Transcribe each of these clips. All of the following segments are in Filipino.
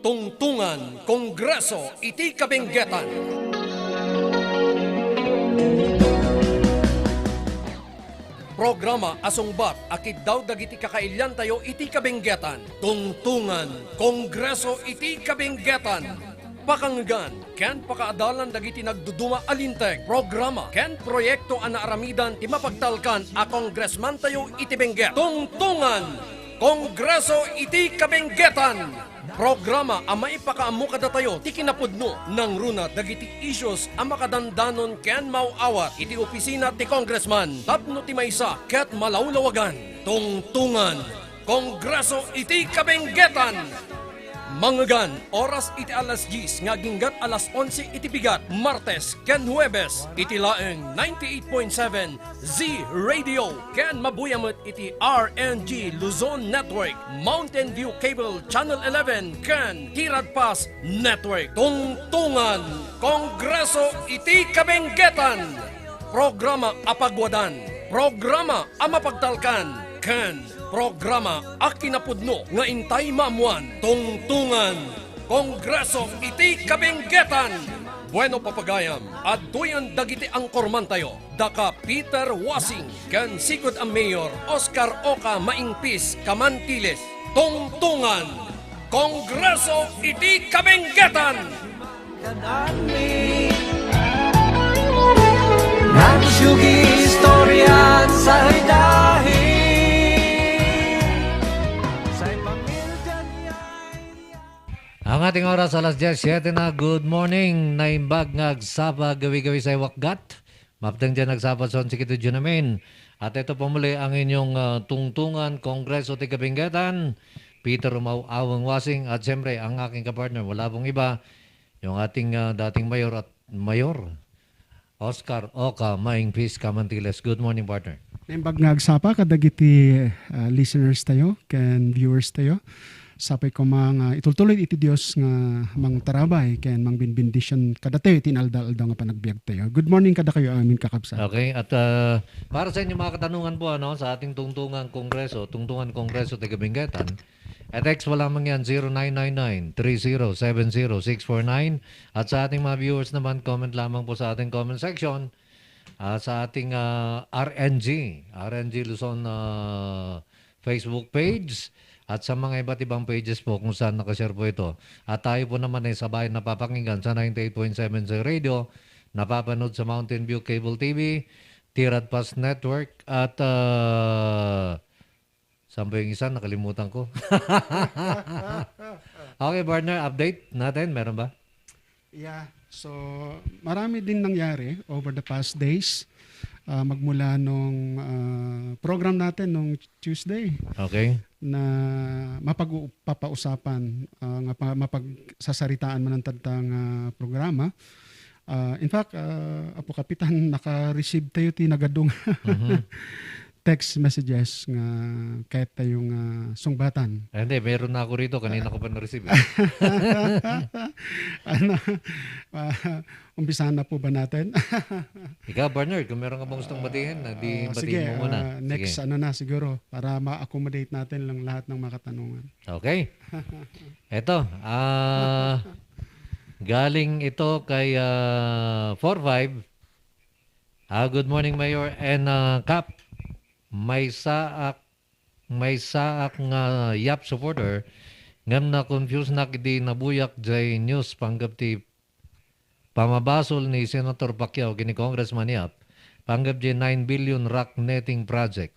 Tungtungan Kongreso iti kabenggetan. Programa asungbat akid daw dagiti kakailyan tayo iti kabenggetan. Tungtungan Kongreso iti kabenggetan. Pakanggan, ken pakaadalan dagiti nagduduma alinteg. Programa, ken proyekto anaaramidan ti mapagtalkan a kongresman tayo iti bengget. Tungtungan Kongreso iti kabenggetan. Programa ang maipakaamu kada tayo ti kinapudno ng runa dagiti issues ang makadandanon ken mauawat iti opisina ti congressman tapno ti maysa ket malawlawagan. Tungtungan Kongreso iti kabenggetan. Manggagan, oras iti alas 10, ngaginggat alas 11 iti bigat, Martes ken Huwebes, iti laeng 98.7 Z Radio, ken mabuyamot iti RNG Luzon Network, Mountain View Cable Channel 11, ken Tirad Pass Network. Tungtungan Kongreso iti kabenggetan. Programa apagwadan, programa amapagtalkan, ken programa akinapudno nga intay mamuan. Tungtungan Kongreso iti kabenggetan. Bueno papagayam, aduyan dagiti angkorman tayo. Daka Peter Wasing, ken sigud ang Mayor Oscar Oca Maingpis Kamantiles. Tungtungan Kongreso iti kabenggetan. Nagsugi istorya sa dahil ang ating oras alas 10:07 na. Good morning. Naimbag ngagsapa gawi-gawi sa wakgat. Maptang dyan nagsapa son si Kito namin. At ito po muli ang inyong tungtungan Kongreso ti Kabenggetan. Peter Rumau Awang Wasing. At siyempre ang aking kapartner, wala pong iba, yung ating dating mayor Oscar Oca Maingpis Kamantiles. Good morning, partner. Naimbag ngagsapa kadagiti listeners tayo ken viewers tayo. Sapay ko mga itultuloy iti Dios nga mang tarabay ken mang binbindisyon kada tayo tinaldal-aldaw nga panagbiag tayo. Good morning kada kayo amin kakabsa. Okay, at para sa inyo mga katanungan po sa ating tungtungan Kongreso ti Kabenggetan. At text mo lamang yan 0999-3070-649. At sa ating mga viewers naman, comment lamang po sa ating comment section. Sa ating RNG Luzon Facebook page. At sa mga iba't ibang pages po kung saan nakashare po ito. At tayo po naman ay sabay napapakinggan sa 98.7 sa radio, napapanood sa Mountain View Cable TV, Tirad Pass Network, at saan ba yung isa? Nakalimutan ko. Okay, partner, update natin. Meron ba? Yeah. So, marami din nangyari over the past days. Magmula nung program natin nung Tuesday. Okay. Na mapag-upapausapan, mapagsasaritaan man ang tadtang programa. In fact, Apo Kapitan, naka-receive tayo ti nagadong text messages nga kahit tayong sungbatan. Hindi, meron na ako rito. Kanina ko pa na-receive. Umpisahan na po ba natin? Ikaw, partner, kung meron ka bang gustong batiin, batiin mo muna. Next Sige. na siguro para ma-accommodate natin lang lahat ng mga katanungan. Okay. Ito, galing ito kay 45. Good morning, Mayor and Cap. May saak nga YAP supporter ngam na confused na kidi nabuyak jay news panggap ti pamabasol ni Senator Pacquiao kini Congressman YAP panggap jay 9 billion rock netting project.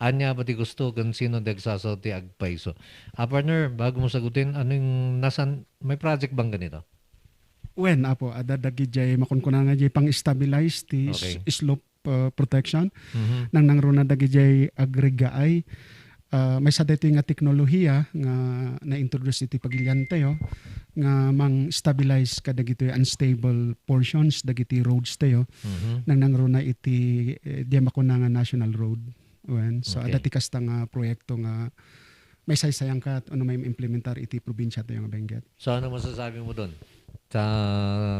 Anya ba ti gusto kan sino dagsasaw ti agpaiso? Partner, bago mo sagutin, anong nasan may project bang ganito? When apo adadagi jay makunkuna nga jay pang-stabilize ti Okay. slope protection nang nangruna dagi jay agregaay may sa dito nga teknolohiya nga na-introduce iti pagilyan tayo nga mang stabilize kadagito unstable portions dagiti roads tayo nang nangruna iti di makuna nga national road. So Okay. adati kasta nga proyekto nga may saysayang ka ano may implementar iti probinsya tayo nga Benguet. So ano masasabi mo doon sa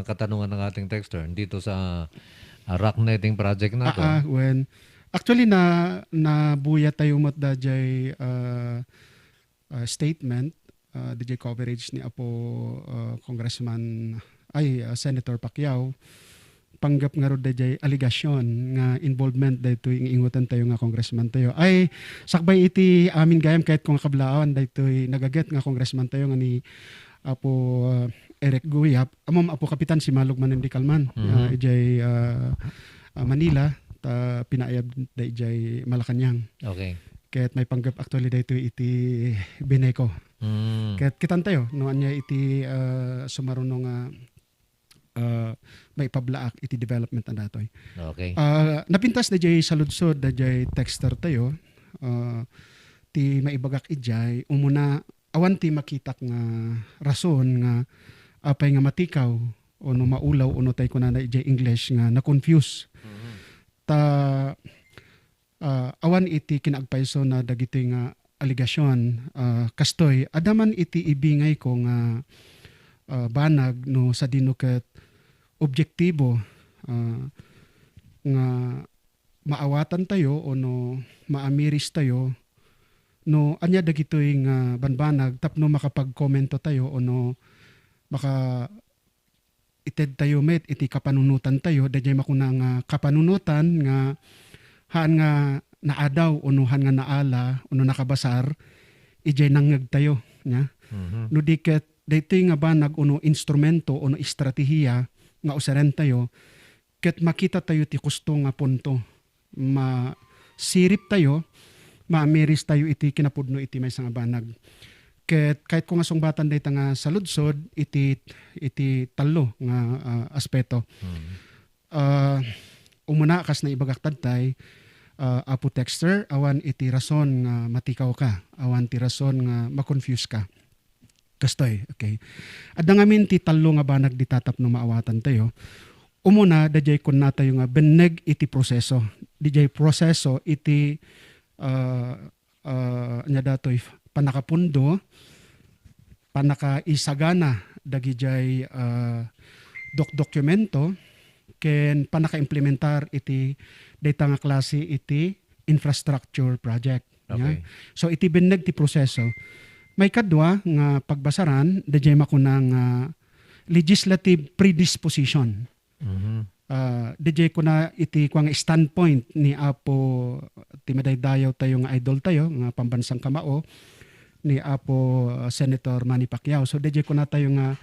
katanungan ng ating texter dito sa rock netting project na to? Actually na buya tayo mat dajay statement DJ coverage ni Apo Congressman Senator Pacquiao panggap nga ro DJ allegation nga involvement dayto ing ingutan tayo nga congressman tayo ay sakbay iti amin gayam kahit kung kablawan dayto nagaget nga congressman tayo nga ni Apo Eric Guyap amom Apo Kapitan si Malug Manindicalman DJ Manila ta pinaayab DJ Malacanang. Okay. Kahit may panggap actually dayto iti Bineco. Kahit kitan tayo no anya iti sumaruno nga may pablaak iti development na datoy. Okay. Napintas na jay saludsod na jay texter tayo ti maibagak ijay umuna awan ti makitak nga rason nga apay nga matikaw o no maulaw o no tay kunana ijay English nga na-confuse. Ta awan iti kinagpayso na dagiti nga aligasyon kastoy adaman iti ibingay ko nga banag no sa dinuket objektibo nga maawatan tayo o no maamiris tayo no anya dagitoy nga banbanag tapno makapagkomento tayo o no maka ited tayo met iti kapanunutan tayo dayjay makuna nga kapanunutan nga haan nga naadaw o no haan nga naala o no nakabasar ijay nangag tayo nya no diket daytoy nga banag uno instrumento uno estratehiya nga usaren tayo ket makita tayo ti gusto nga punto masirip tayo maamiris tayo iti kinapudno iti maysa nga banag ket kahit kung asong batan dayta nga saludsod iti talo nga aspeto umuna kas na ibagak tadtay Apo texter awan iti rason nga matikaw ka awan ti rason nga ma-confuse ka kastoy, okay. Adda ngamin ti talo nga banag di tatap no maawatan tayo. Umuna dayjay kun na tayo nga beneg iti proseso. Dijay proseso iti nya datoy panakapundo panakaisagana dagijay dokumento ken panaka-implementar iti data nga klase iti infrastructure project. Okay. So iti beneg ti proseso. May kadwa nga pagbasaran dayjay makunang legislative predisposition. Dayjay kuna iti kuang standpoint ni Apo ti madaydayaw tayo nga idol tayo nga pambansang kamao ni Apo Senator Manny Pacquiao. So dayjay kuna tayo nga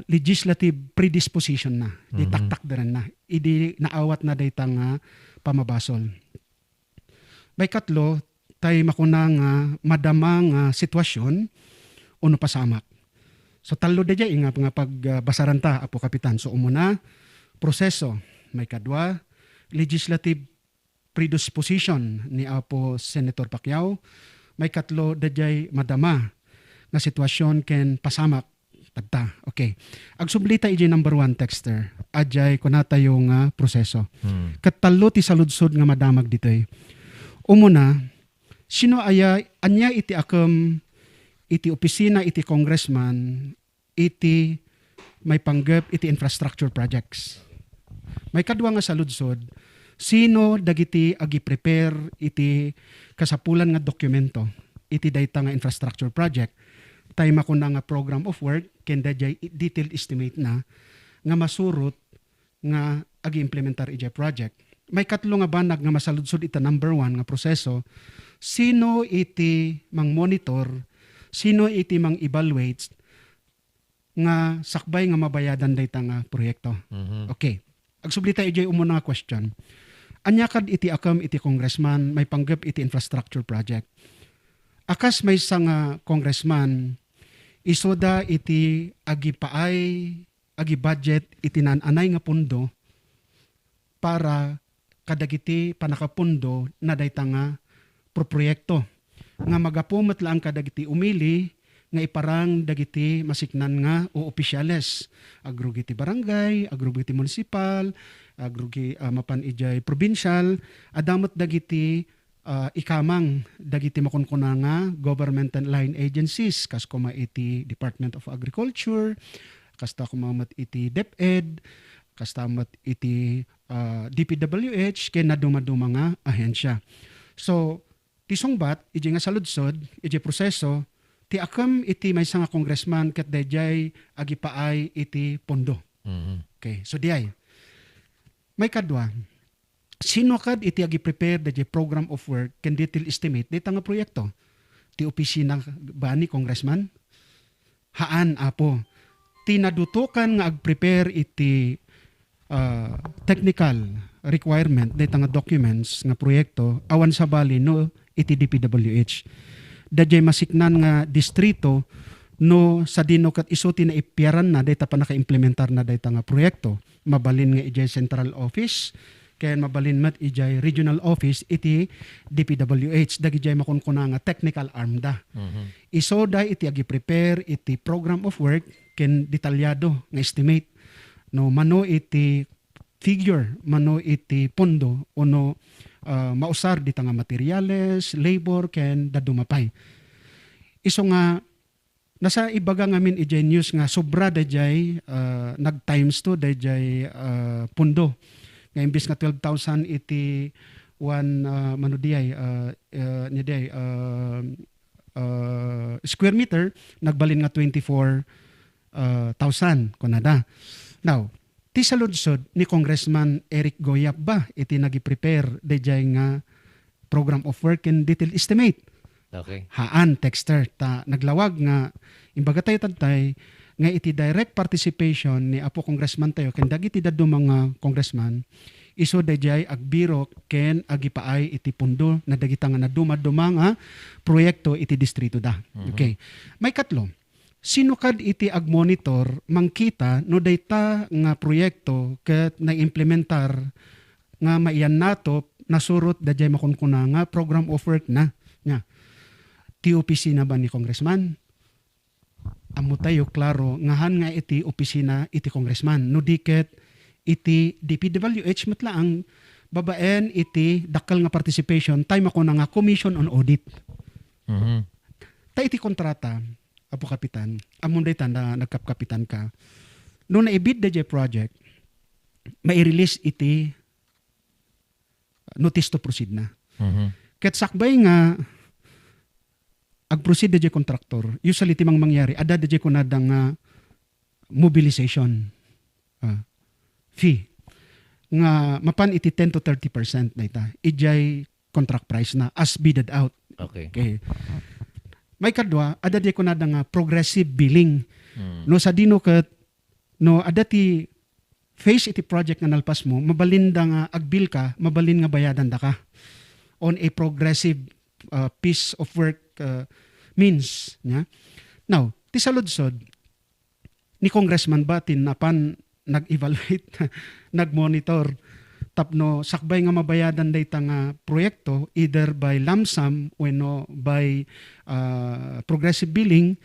legislative predisposition na. Di taktak deren na. Idi naawat na dayta nga pamabasol. May katlo tay makunang madamang sitwasyon uno pasamak. So talo dayjay nga pagbasaran ta Apo Kapitan. So umuna proseso, may kadwa legislative predisposition ni Apo Senator Pacquiao. May katlo dayjay madama nga sitwasyon ken pasamak tagta. Okay. Agsublita ijay number 1 texter. Ajay kunatayo nga proseso. Katalo ti saludsod nga madamag ditoy. Umuna sino anya iti akam iti opisina iti congressman iti may panggap iti infrastructure projects. May kadwa nga saludsod sino dagiti agi-prepare iti kasapulan nga dokumento iti dayta nga infrastructure project. Tay makuna nga program of work ken dayjay detailed estimate na nga masurot nga agi-implementar iti project. May katlo nga banag nga masaludsod ita number 1 nga proseso. Sino iti mang monitor, sino iti mang evaluate nga sakbay nga mabayadan dayta nga proyekto. Okay. Agsublita ijay umuna nga question. Anya kad iti akam iti congressman may panggap iti infrastructure project. Akas may nga congressman isoda iti agi budget iti nananay nga pundo para kadagiti panakapundo na dayta nga proyekto nga magapumet lang kadagiti umili nga iparang dagiti masiknan nga o opisyales agrugiti barangay, agrugiti municipal, agrugi mapan ijay provincial, adamot dagiti ikamang dagiti makunkuna nga governmental line agencies kas kuma iti Department of Agriculture, kasta kumamat iti DepEd, kastamat iti DPWH ken naduma-duma nga ahensya. So tisongbat iji nga saludsod iji proseso ti akam iti may nga congressman ket dayjay agipaay iti pondo. Okay, so diay. May kadwa, sino kad iti agi-prepare dayjay program of work ken detail estimate dayta nga proyekto? Ti opisina ba ni congressman? Haan apo. Tinadutukan nga ag-prepare iti technical requirement dayta nga documents nga proyekto awan sa bali no iti DPWH. Dayjay masiknan nga distrito no sa dino kat isuti na ipiaran na dayta pa naka-implementar na dayta nga proyekto. Mabalin nga ijay central office ken mabalin mat ijay regional office iti DPWH dagijay makunkuna nga technical arm da. Iso da iti agi-prepare iti program of work ken detalyado nga estimate no mano iti figure mano iti pondo uno mausar dita nga materyales, labor ken dadumapay. Iso nga nasa ibaga ngamin ijay news nga sobra dayjay nag times 2 dayjay pondo. Nga imbis nga 12,000 iti one manudiyay square meter nagbalin nga 24,000 kunada. Now, ti saludsod ni Congressman Eric Goyap ba iti nagi-prepare dayjay nga program of work and detail estimate. Okay. Haan texter ta naglawag nga imbaga tayo tantay nga iti direct participation ni Apo Congressman tayo ken dagiti dadto mga congressman iso dayjay agbiro ken agipaay iti pundo na dagita nga naduma-duma nga proyekto iti distrito da. Okay. May katlo. Sino kad iti agmonitor mangkita no dayta nga proyekto ket naimplementar nga maiyan nato nasurot dayjay makunkuna nga program of work na nya. Ti opisina ba ni congressman? Amo tayo klaro ngahan nga iti opisina iti congressman no diket iti DPWH matlaang babaen iti dakkel nga participation time ako na nga commission on audit. Ta iti kontrata Apo Kapitan amon day tanda nagkapkapitan ka no naibid dayjay project mai-release iti notice to proceed na. Ket sakbay nga ag-proceed dayjay contractor, usually timang mangyari, ada dayjay kunada nga mobilization fee. Nga mapan iti 10 to 30% dayta. Ijay contract price na as bidded out. Okay. May kadwa, ada dayjay kunada nga progressive billing. No sa dino ket no ada ti face iti project nga nalpas mo, mabalinda nga agbil ka, mabalin nga bayadan da ka on a progressive piece of work means nya. Now, ti saludsod ni congressman batin napan nag-evaluate nag-monitor tapno sakbay nga mabayadan dayta nga proyekto either by lump sum wenno by progressive billing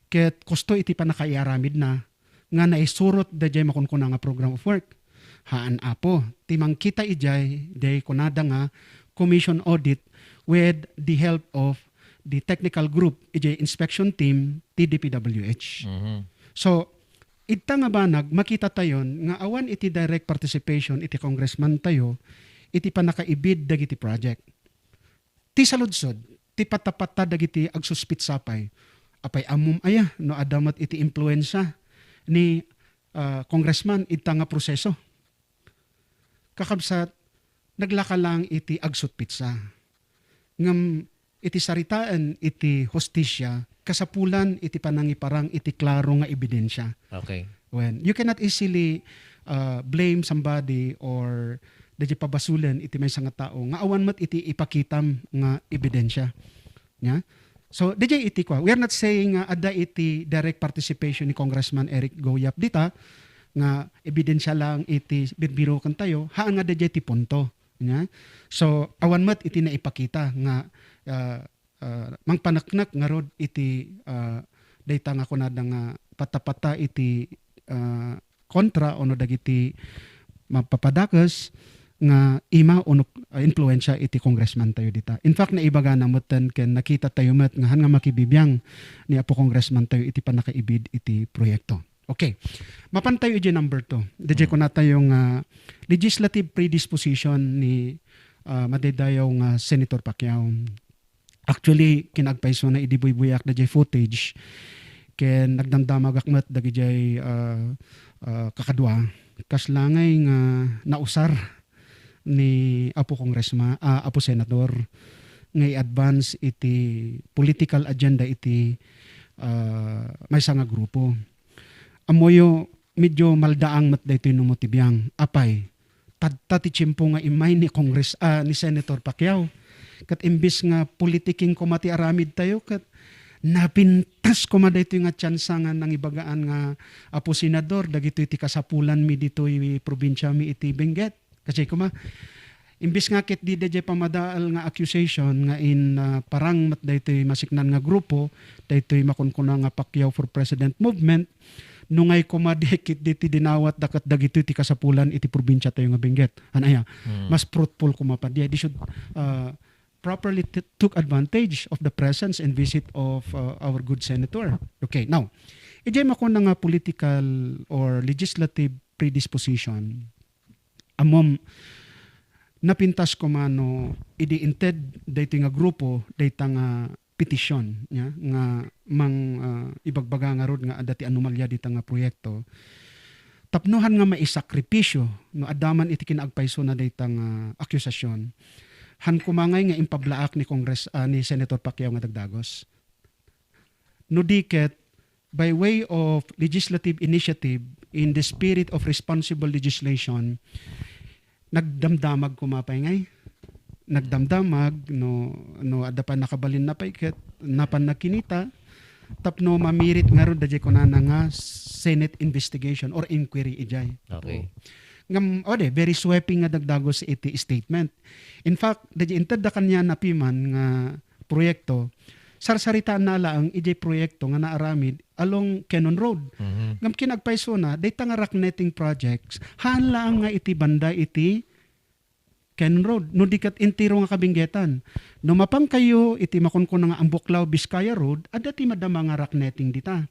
ket kosto iti panakaiaramid na nga naisurot dayjay makunkuna nga program of work. Haan apo timang kita ijay day kunada nga commission audit with the help of the technical group, ijay inspection team, TDPWH. So, ita nga banag, makita tayon nga awan iti direct participation iti congressman tayo, iti panakaibid dagiti project. Ti saludsod, ti patapata dagiti agsuspit sapay, apay amum aya, no adamat iti influensya ni congressman ita nga proseso. Kakabsat, naglaka lang iti agsut pitsa. Ngam iti saritaan iti hostisya kasapulan iti panangiparang iti klaro nga ebidensya. Okay. When you cannot easily blame somebody or dadya pabasulan iti may nga tao nga awan mat iti ipakitam nga ebidensya. Nya? So dadya iti kwa. We are not saying ada iti direct participation ni Congressman Eric Goyap dita nga ebidensya lang iti birbiro kan tayo haan nga dadya iti punto. Nya? So awan mat iti naipakita nga mangpanaknak nga rod iti dayta nga kunada nga patapata iti kontra ono dagiti mapapadakas nga ima ono influensya iti congressman tayo dita. In fact naibaga na moten ken nakita tayo met nga han nga makibibiyang ni Apo Congressman tayo iti panakaibid iti proyekto. Okay. Mapan tayo iti number 2. Dije ko na tayong legislative predisposition ni madaydayaw nga Senator Pacquiao. Actually kinagpaiso na idibuy-buyak da jay footage ken nagdamdamag akmat dagi jay kakadwa kaslangay nga nausar ni Apo Congressman, Apo Senador nga i-advance iti political agenda iti may nga grupo. Amoyo medyo maldaang mat daytoy no motibiyang apay tati tiyempo nga imay ni ni Senator Pacquiao kat imbis nga politiking komati aramid tayo kat napintas ko dito nga tsansa nga nang ibagaan nga Apo Senador dagito iti kasapulan mi ditoy probinsya mi iti Benguet kasi kuma imbis nga kit di DJ pamadaal nga accusation nga in parang mat daytoy masiknan nga grupo daytoy makunkuna nga Pacquiao for President movement nungay kumadikit diti dinawat dakat dagito iti kasapulan iti probinsya tayo nga Benguet anaya mas fruitful kumapad di should properly took advantage of the presence and visit of our good senator. Okay, now ijay makuna nga political or legislative predisposition amom napintas ko mano idi-inted dayto nga grupo dayta nga petition nya nga mang ibagbaga nga rod nga adati anomalya dita nga proyekto tapnuhan nga maisakripisyo no adaman iti kinaagpayso na dayta nga akusasyon han kumangay nga impablaak ni ni Senator Pacquiao nga dagdagos no diket by way of legislative initiative in the spirit of responsible legislation nagdamdamag kumapay ngay nagdamdamag no ada pa nakabalin na paiket napan nakinita tapno mamirit nga ron dadya kunana nga Senate investigation or inquiry ijay. Okay. Ngam very sweeping nga dagdagos iti statement. In fact dadya inted da kanya napiman nga proyekto sarsaritaan na lang ijay proyekto nga naaramid along Cannon Road. Ngam kinagpaiso na dayta nga rock netting projects haan lang nga iti banda iti Cannon Road. No dikat intiro nga kabinggetan. No mapang kayo iti makunkuna nga Ambuklaw Biskaya Road adda ti madama nga rock netting dita.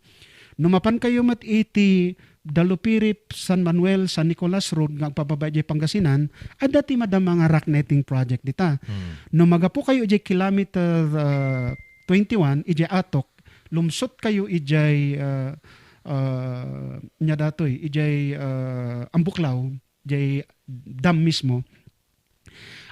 No mapan kayo mat iti Dalupirip, San Manuel, San Nicolas Road nga agpababa iti Pangasinan adda ti madama nga rock netting project dita. No magapo kayo iti kilometer 21 ijay atok lumsot kayo ijay nya datoy ijay Ambuklaw ijay dam mismo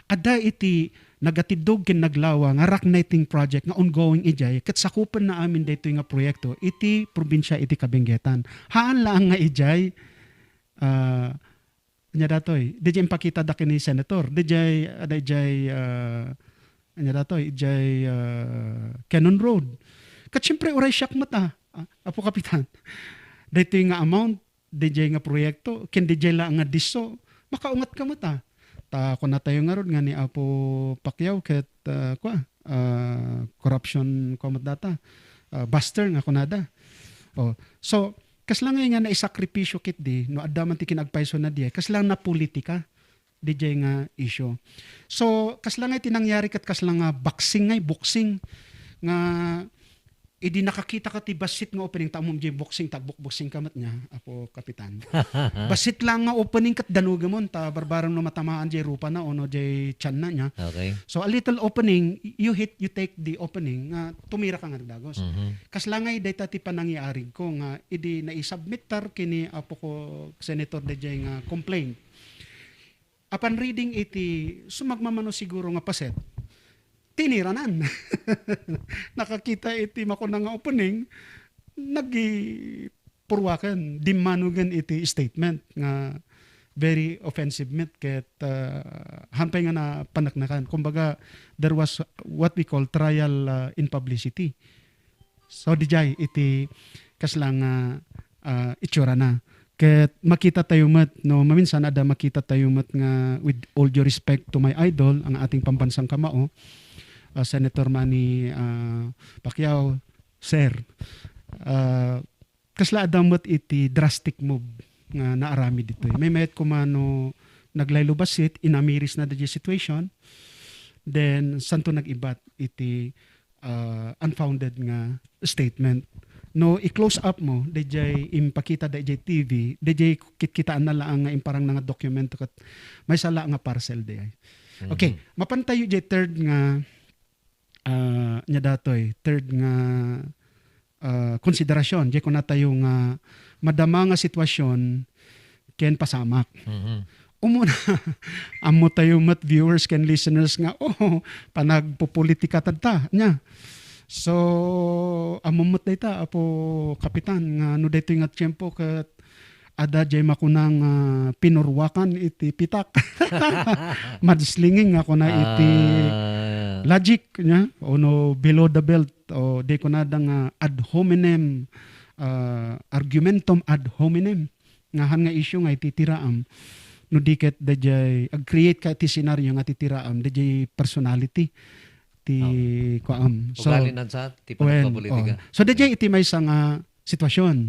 ada iti nagatidog ken naglawa nga rock netting project nga ongoing ijay ket sakupan na amin daytoy nga proyekto iti probinsya iti Kabinggetan haan lang nga ijay nya datoy dijay pakita da kini senator dijay anya datoy ijay Cannon Road. Kat syempre oray siyak mata. Apo kapitan. Daytoy nga amount DJ nga proyekto ken DJ la nga diso makaungat ka mata. Ta kun tayo nga rod nga ni Apo Pacquiao ket corruption komat data. Buster nga kunada. Oh. So kaslang nga naisakripisyo kit di no addaman ti kinagpayso na di kaslang na politika DJ nga issue. So kaslang nga tinangyari kat kaslang nga boxing nga idi nakakita ka ti basit nga opening tamom jay boxing tagbuk-boxing kamat niya Apo kapitan. Basit lang nga opening kat danugamon ta barbaram no matamaan jay rupa na ono jay tiyan na niya. Okay. So a little opening you take the opening nga tumira ka nga dagos. Kaslangay dayta ti panangyari ko nga idi naisubmit tar kini Apo ko Senator DJ nga complaint. Upon reading iti sumagmamano siguro nga paset tiniranan. Nakakita iti makuna nga opening nagipurwakan dimanugan iti statement nga very offensive met ket hampay nga na panaknakan. Kumbaga there was what we call trial in publicity. So dijay iti kaslang itsura na. Ket makita tayo mat no maminsan ada makita tayo mat nga with all due respect to my idol ang ating pambansang kamao Senator Manny Pacquiao sir kasla adamat iti drastic move nga naarami dito may mayat kumano naglaylo basit inamiris na the situation then santo nagibat iti unfounded nga statement. No, i-close up mo, DJ impakita DJ TV, DJ kitaan na lang nga imparang nga dokumento kat may sala nga parcel di ay. Okay, mapantayo DJ third nga nya datoy third nga konsiderasyon di ko na tayo nga madama nga sitwasyon ken pasamak. Umuna, amo tayo mat viewers ken listeners nga, panagpopolitika tadta nya. So, amo mat dayta, apo kapitan, nga no dayto nga tiyempo kat ada jay makunang pinurwakan iti pitak. Madslinging ako na iti logic nya, o no below the belt, o di ko na nga ad hominem, argumentum ad hominem, nga han nga issue nga iti tiraam. No diket dajay ag-create ka ti senaryo nga titiraam dajay personality ti kuam. So Ugalinan sa ti panagpapolitika. So dajay iti may nga sitwasyon.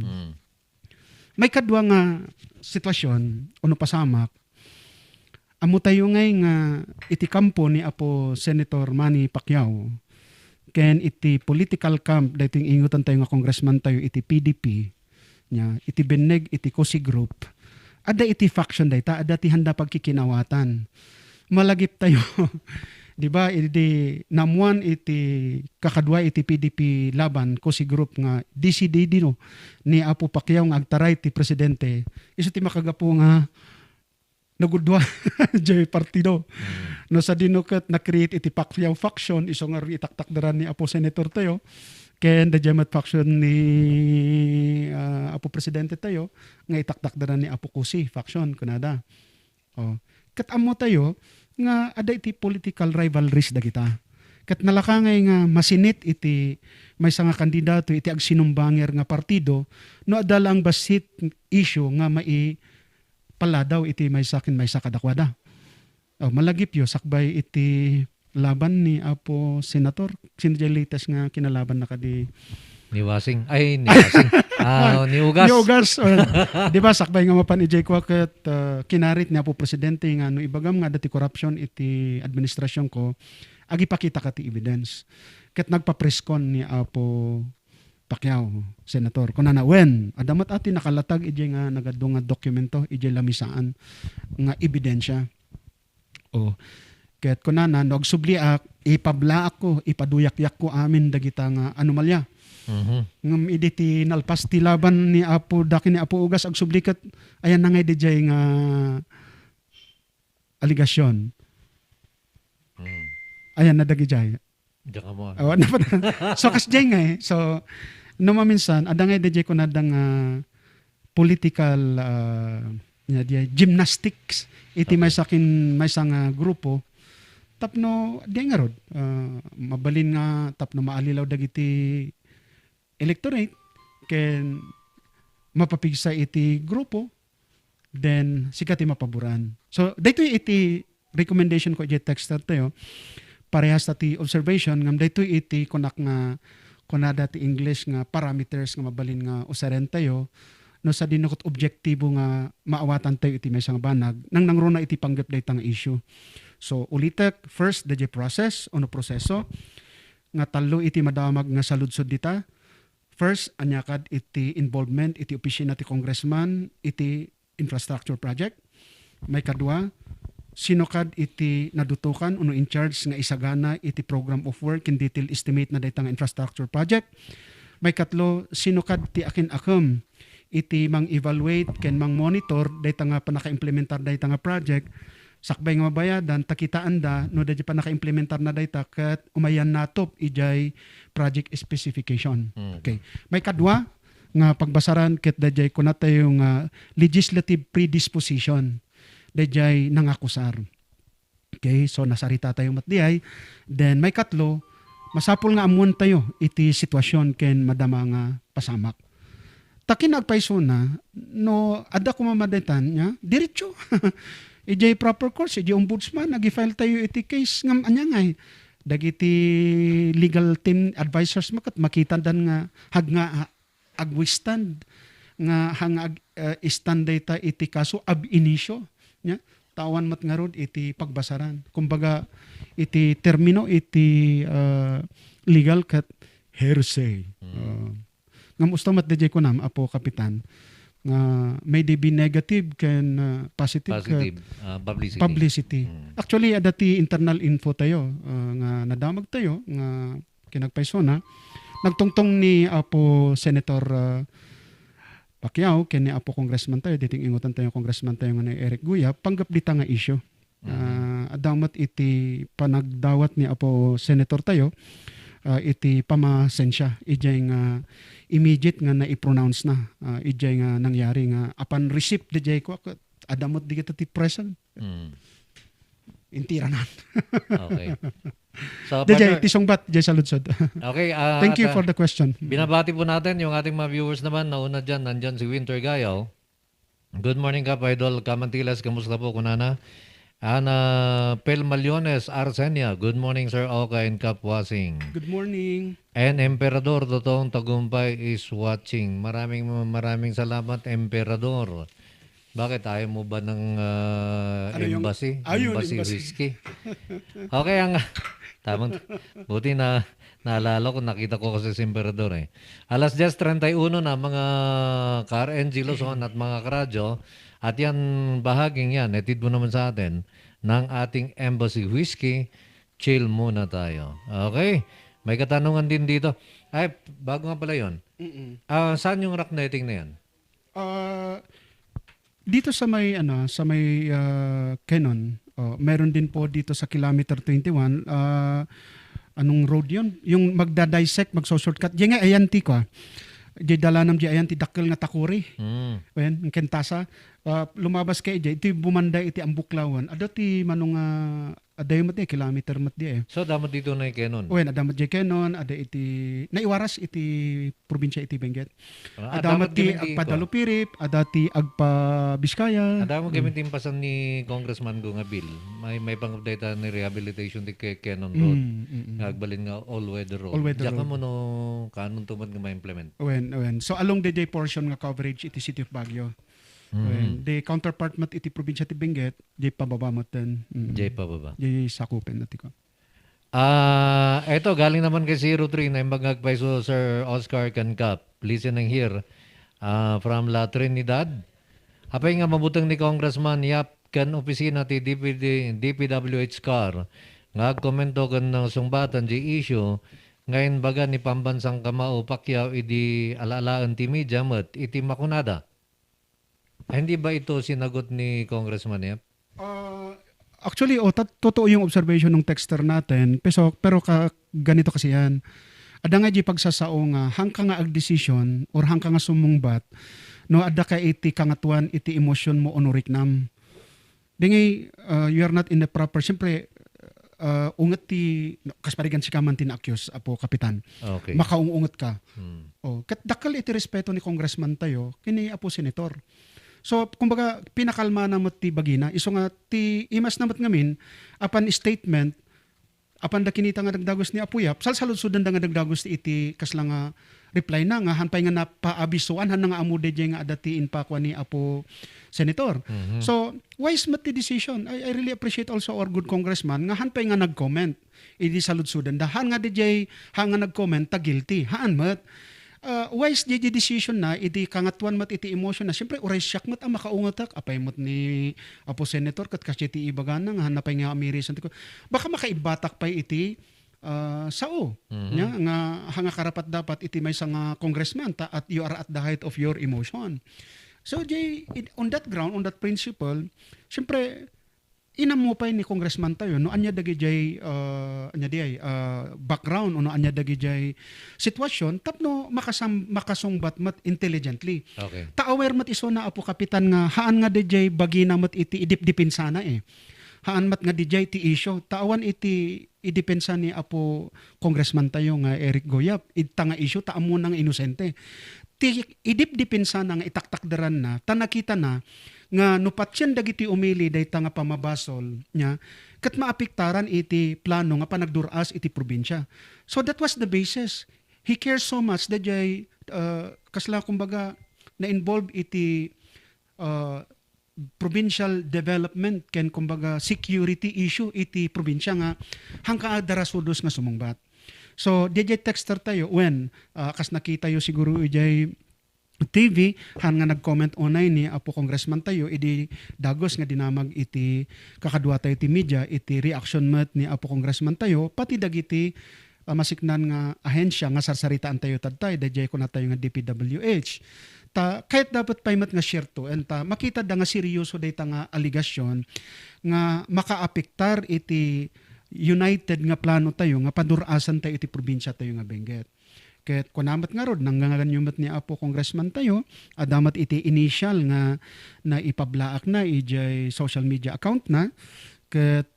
May kadwa nga sitwasyon uno pasamak. Amo tayo ngay nga iti kampo ni Apo Senator Manny Pacquiao. Ken iti political camp dating ingutan tayo nga congressman tayo iti PDP nya iti Beneg iti Cosi Group. Ada iti faction dayta, ada ti handa pagkikinawatan. Malagip tayo. Di ba? Idi namuan iti kakadwa iti PDP laban ko si group nga DCDD no ni Apo Pacquiao nga agtaray ti presidente. Isu ti makagapo nga nagudwa jay partido. No sa dinukat na create iti Pacquiao faction iso nga itaktakdaran ni Apo Senator tayo. Ken the Jemat faction ni Apo Presidente tayo nga itaktakdaran ni Apo Kusi faction kunada. Kat amo tayo nga ada iti political rivalries da kita. Kat nalakangay nga masinit iti may nga kandidato iti agsinumbanger nga partido no adala ang basit issue nga mai paladaw iti may sakin may sakadakwada. Malagip yo sakbay iti laban ni Apo Senator. Sino dyan latest nga kinalaban na kadi? Ni Wasing. Ay, ni Wasing. Ni Ugas. Ni Ugas. Di ba, sakbay nga mapan ijay ko kat kinarit ni Apo Presidente nga no ibagam nga dati corruption iti administrasyon ko, agipakita ka ti evidence. Kat nagpa-preskon ni Apo Pacquiao, Senator. Kuna na, when, adamat ati nakalatag ijay nga nagadong nga dokumento, ijay lamisaan nga ebidensya. Ket kunana nagsubli ipablaak ko, ipaduyak-yak ko amin dagita nga anomalya. Ngam iditi nalpas ti laban ni Apo daki ni Apo Ugas agsubli ket ayan na ngay dijay nga aligasyon. Ayan na dagijay. Diyan ka mo. So kasjay nga So no maminsan ada ngay dijay ko nadang political gymnastics iti may sakin may nga grupo tapno di nga rod mabalin nga tapno maalilaw dagiti electorate ken mapapigsa iti grupo then sikati mapaboran. So daytoy iti recommendation ko iti texter tayo parehas ti observation ngam daytoy iti kunak nga kunada ti English nga parameters nga mabalin nga usaren tayo no sa dinukot objektibo nga maawatan tayo iti may nga banag nang nangruna iti panggap dayta nga issue. So ulitek first the process ono proseso nga talo iti madamag nga saludsod dita. First anyakad iti involvement iti opisina ti congressman iti infrastructure project. May kadua sino kad iti nadutukan ono in charge nga isagana iti program of work in detail estimate na dayta nga infrastructure project. May katlo sino kad ti akin-akem iti mang evaluate ken mang monitor dayta nga panaka-implementar dayta nga project sakbay nga mabayadan takitaan da no dadya pa naka-implementar na dayta ket umayan natop ijay project specification. Okay. May kadwa nga pagbasaran ket dadya kunata yung legislative predisposition dadya nangakusar. Okay, so nasarita tayo matdiay. Then may katlo masapul nga amuan tayo iti sitwasyon ken madama nga pasamak. Takin nagpaiso na, no, ada ko mamadaytan niya, diretso. Ijay proper course, ijay ombudsman, nag-file tayo iti case ngam anya ngay. Dagiti legal team advisors makat makita dan nga hag nga agwistand nga hang stand data iti kaso ab inisyo nya tawan mat nga rod iti pagbasaran. Kumbaga iti termino iti legal kat hearsay. Ngam ustamat DJ ko nam Apo Kapitan nga may they be negative ken positive, Positive publicity. publicity. Actually adati internal info tayo nga nadamag tayo nga kinagpaysona nagtungtong ni Apo Senator Pacquiao ken ni Apo Congressman tayo diting ingutan tayo Congressman tayo nga ni Eric Guya panggap dita nga issue. Adamat iti panagdawat ni Apo Senator tayo iti pamasensya ijay nga immediate nga na-pronounce na ijay nga nangyari nga apan receipt dijay ko adamot di kita ti present intiranan. Okay. So, Dijay partner, tisong bat jay saludsod. okay, Thank you for the question. binabati po natin yung ating mga viewers naman. Nauna dyan, nandyan si Winter Gayaw. Good morning Kap Idol Kamantilas. Kamusta po kunana? Ana Pel Maliones Arsenia. Good morning Sir Oka and Kap Wasing. Good morning. And Emperador, totoong tagumpay is watching. Maraming salamat Emperador. Bakit ayaw mo ba ng embassy? Ayun, Embassy embassy. whiskey. Okay, tamang buti na naalala ko, nakita ko kasi si Emperador eh. Alas 10:31 na mga ka-RNG Luzon at mga karadyo. At yan, bahaging yan, etid mo naman sa atin, ng ating Embassy Whiskey. Chill muna tayo. Okay? May katanungan din dito. Ay, bago nga pala yun. Saan yung rock netting na yan? Dito sa may Canon, meron din po dito sa kilometer 21 anong road yun? Yung magda-dissect, magso-shortcut. Diyan nga ayanti ko. Diyan dalanam diyan ayanti dakkel nga takuri. Wen, ang kentasa. Lumabas kay diyan iti bumanda iti ang buklawan. Ado ti manong aday mat kilometer mat di eh. So, damat dito na yung Canon. Wen adamat diyan Canon, ada iti naiwaras iti probinsya iti Benguet. Adamat ti agpadalupirip, ada ti agpa Biskaya. Ada mo gamitin pasan ni Congressman ko nga bill. May pang-update ni rehabilitation ti Canon Road. Nagbalin nga all-weather road. All-weather Diyan ka mo no, kanon tumad nga ma-implement. Wen. So along the day portion nga coverage iti City of Baguio. The counterpart mat iti probinsya ti Benguet, di pababa mat ten. Jay pa ba ba? Di sakupen nati ko. Eto, galing naman kay 03 na magagpay so Sir Oscar Cancap. Listening here from La Trinidad. Apay nga mabutang ni Congressman Yap kan opisina ti DPWH car. Nga komento kan ng sungbatan di issue. Ngayon baga ni pambansang kamao Pacquiao idi alaalaan ti media mat iti makunada. Hindi ba ito sinagot ni Congressman Yap? Actually, totoo yung observation ng texter natin. Pero ganito kasi yan. Ada nga di pagsasao nga, hangka nga ag-decision or hangka nga sumungbat, no, ada ka iti kangatuan, iti emotion mo onorik nam. Dingay, you are not in the proper, siyempre, unget ti, kasparigan si kaman tinakyos, Apo Kapitan. Okay. Makaungunget ka. Dakal iti respeto ni Congressman tayo, kini Apo Senator. So, kumbaga, pinakalma na mo ti bagina. Iso nga, ti imas namat ngamin, apan statement, apan da kinita nga dagdagos ni Apuyap, salsaludsudan da nga dagdagos iti kasla nga reply na nga, hanpay nga napaabisuan, han nga amude nga adatiin pa kwa ni Apo Senator. So, wise mat ti decision. I really appreciate also our good congressman nga hanpay nga nag-comment, iti saludsudan da. Han nga DJ, han nga nag-comment, ta guilty. Haan mat. Wise di decision na iti kangatuan mat iti emotion na siyempre uray siyak mat makaungatak apay mat ni Apo Senator kat kasi iti ibagana nga hanapay nga amirisan ko baka makaibatak pa iti sao nya nga hanga karapat dapat iti may nga congressman ta at you are at the height of your emotion. So on that ground, on that principle, siyempre inamupay ni congressman tayo no anya dagi jay background no anya dagi jay sitwasyon tapno makasungbat mat intelligently. Okay. Ta aware mat iso na Apo Kapitan nga haan nga dijay bagina mat iti idipdipin sana eh. Haan mat nga dijay ti issue tawan iti idepensa ni Apo congressman tayo nga Eric Goyap ita nga issue ta amo nang inosente. Ti idipdipin sana nga itaktakdaran na ta nakita na nga nupatsyan dagiti umili dayta nga pamabasol nya ket maapektaran iti plano nga panagduras iti probinsya. So that was the basis. He cares so much that kasla kumbaga na involved iti provincial development ken kumbaga security issue iti probinsya nga hangka darasudos nga sumungbat. So DJ texter tayo when kas nakita yo siguro ijay TV han nga nag-comment onay ni Apo Congressman tayo idi dagos nga dinamag iti kakadwa tayo iti media iti reaction mat ni Apo Congressman tayo pati dagiti masiknan nga ahensya nga sarsaritaan tayo tadtay dayjay ko na tayo nga DPWH ta kahit dapat paymat nga share to and ta makita da nga seryoso dayta nga aligasyon nga makaapektar iti united nga plano tayo nga padurasan tayo iti probinsya tayo nga Benguet. Ket kunamat nga rod nangganganyumat ni Apo Congressman tayo adamat iti initial nga na ipablaak na ijay social media account na ket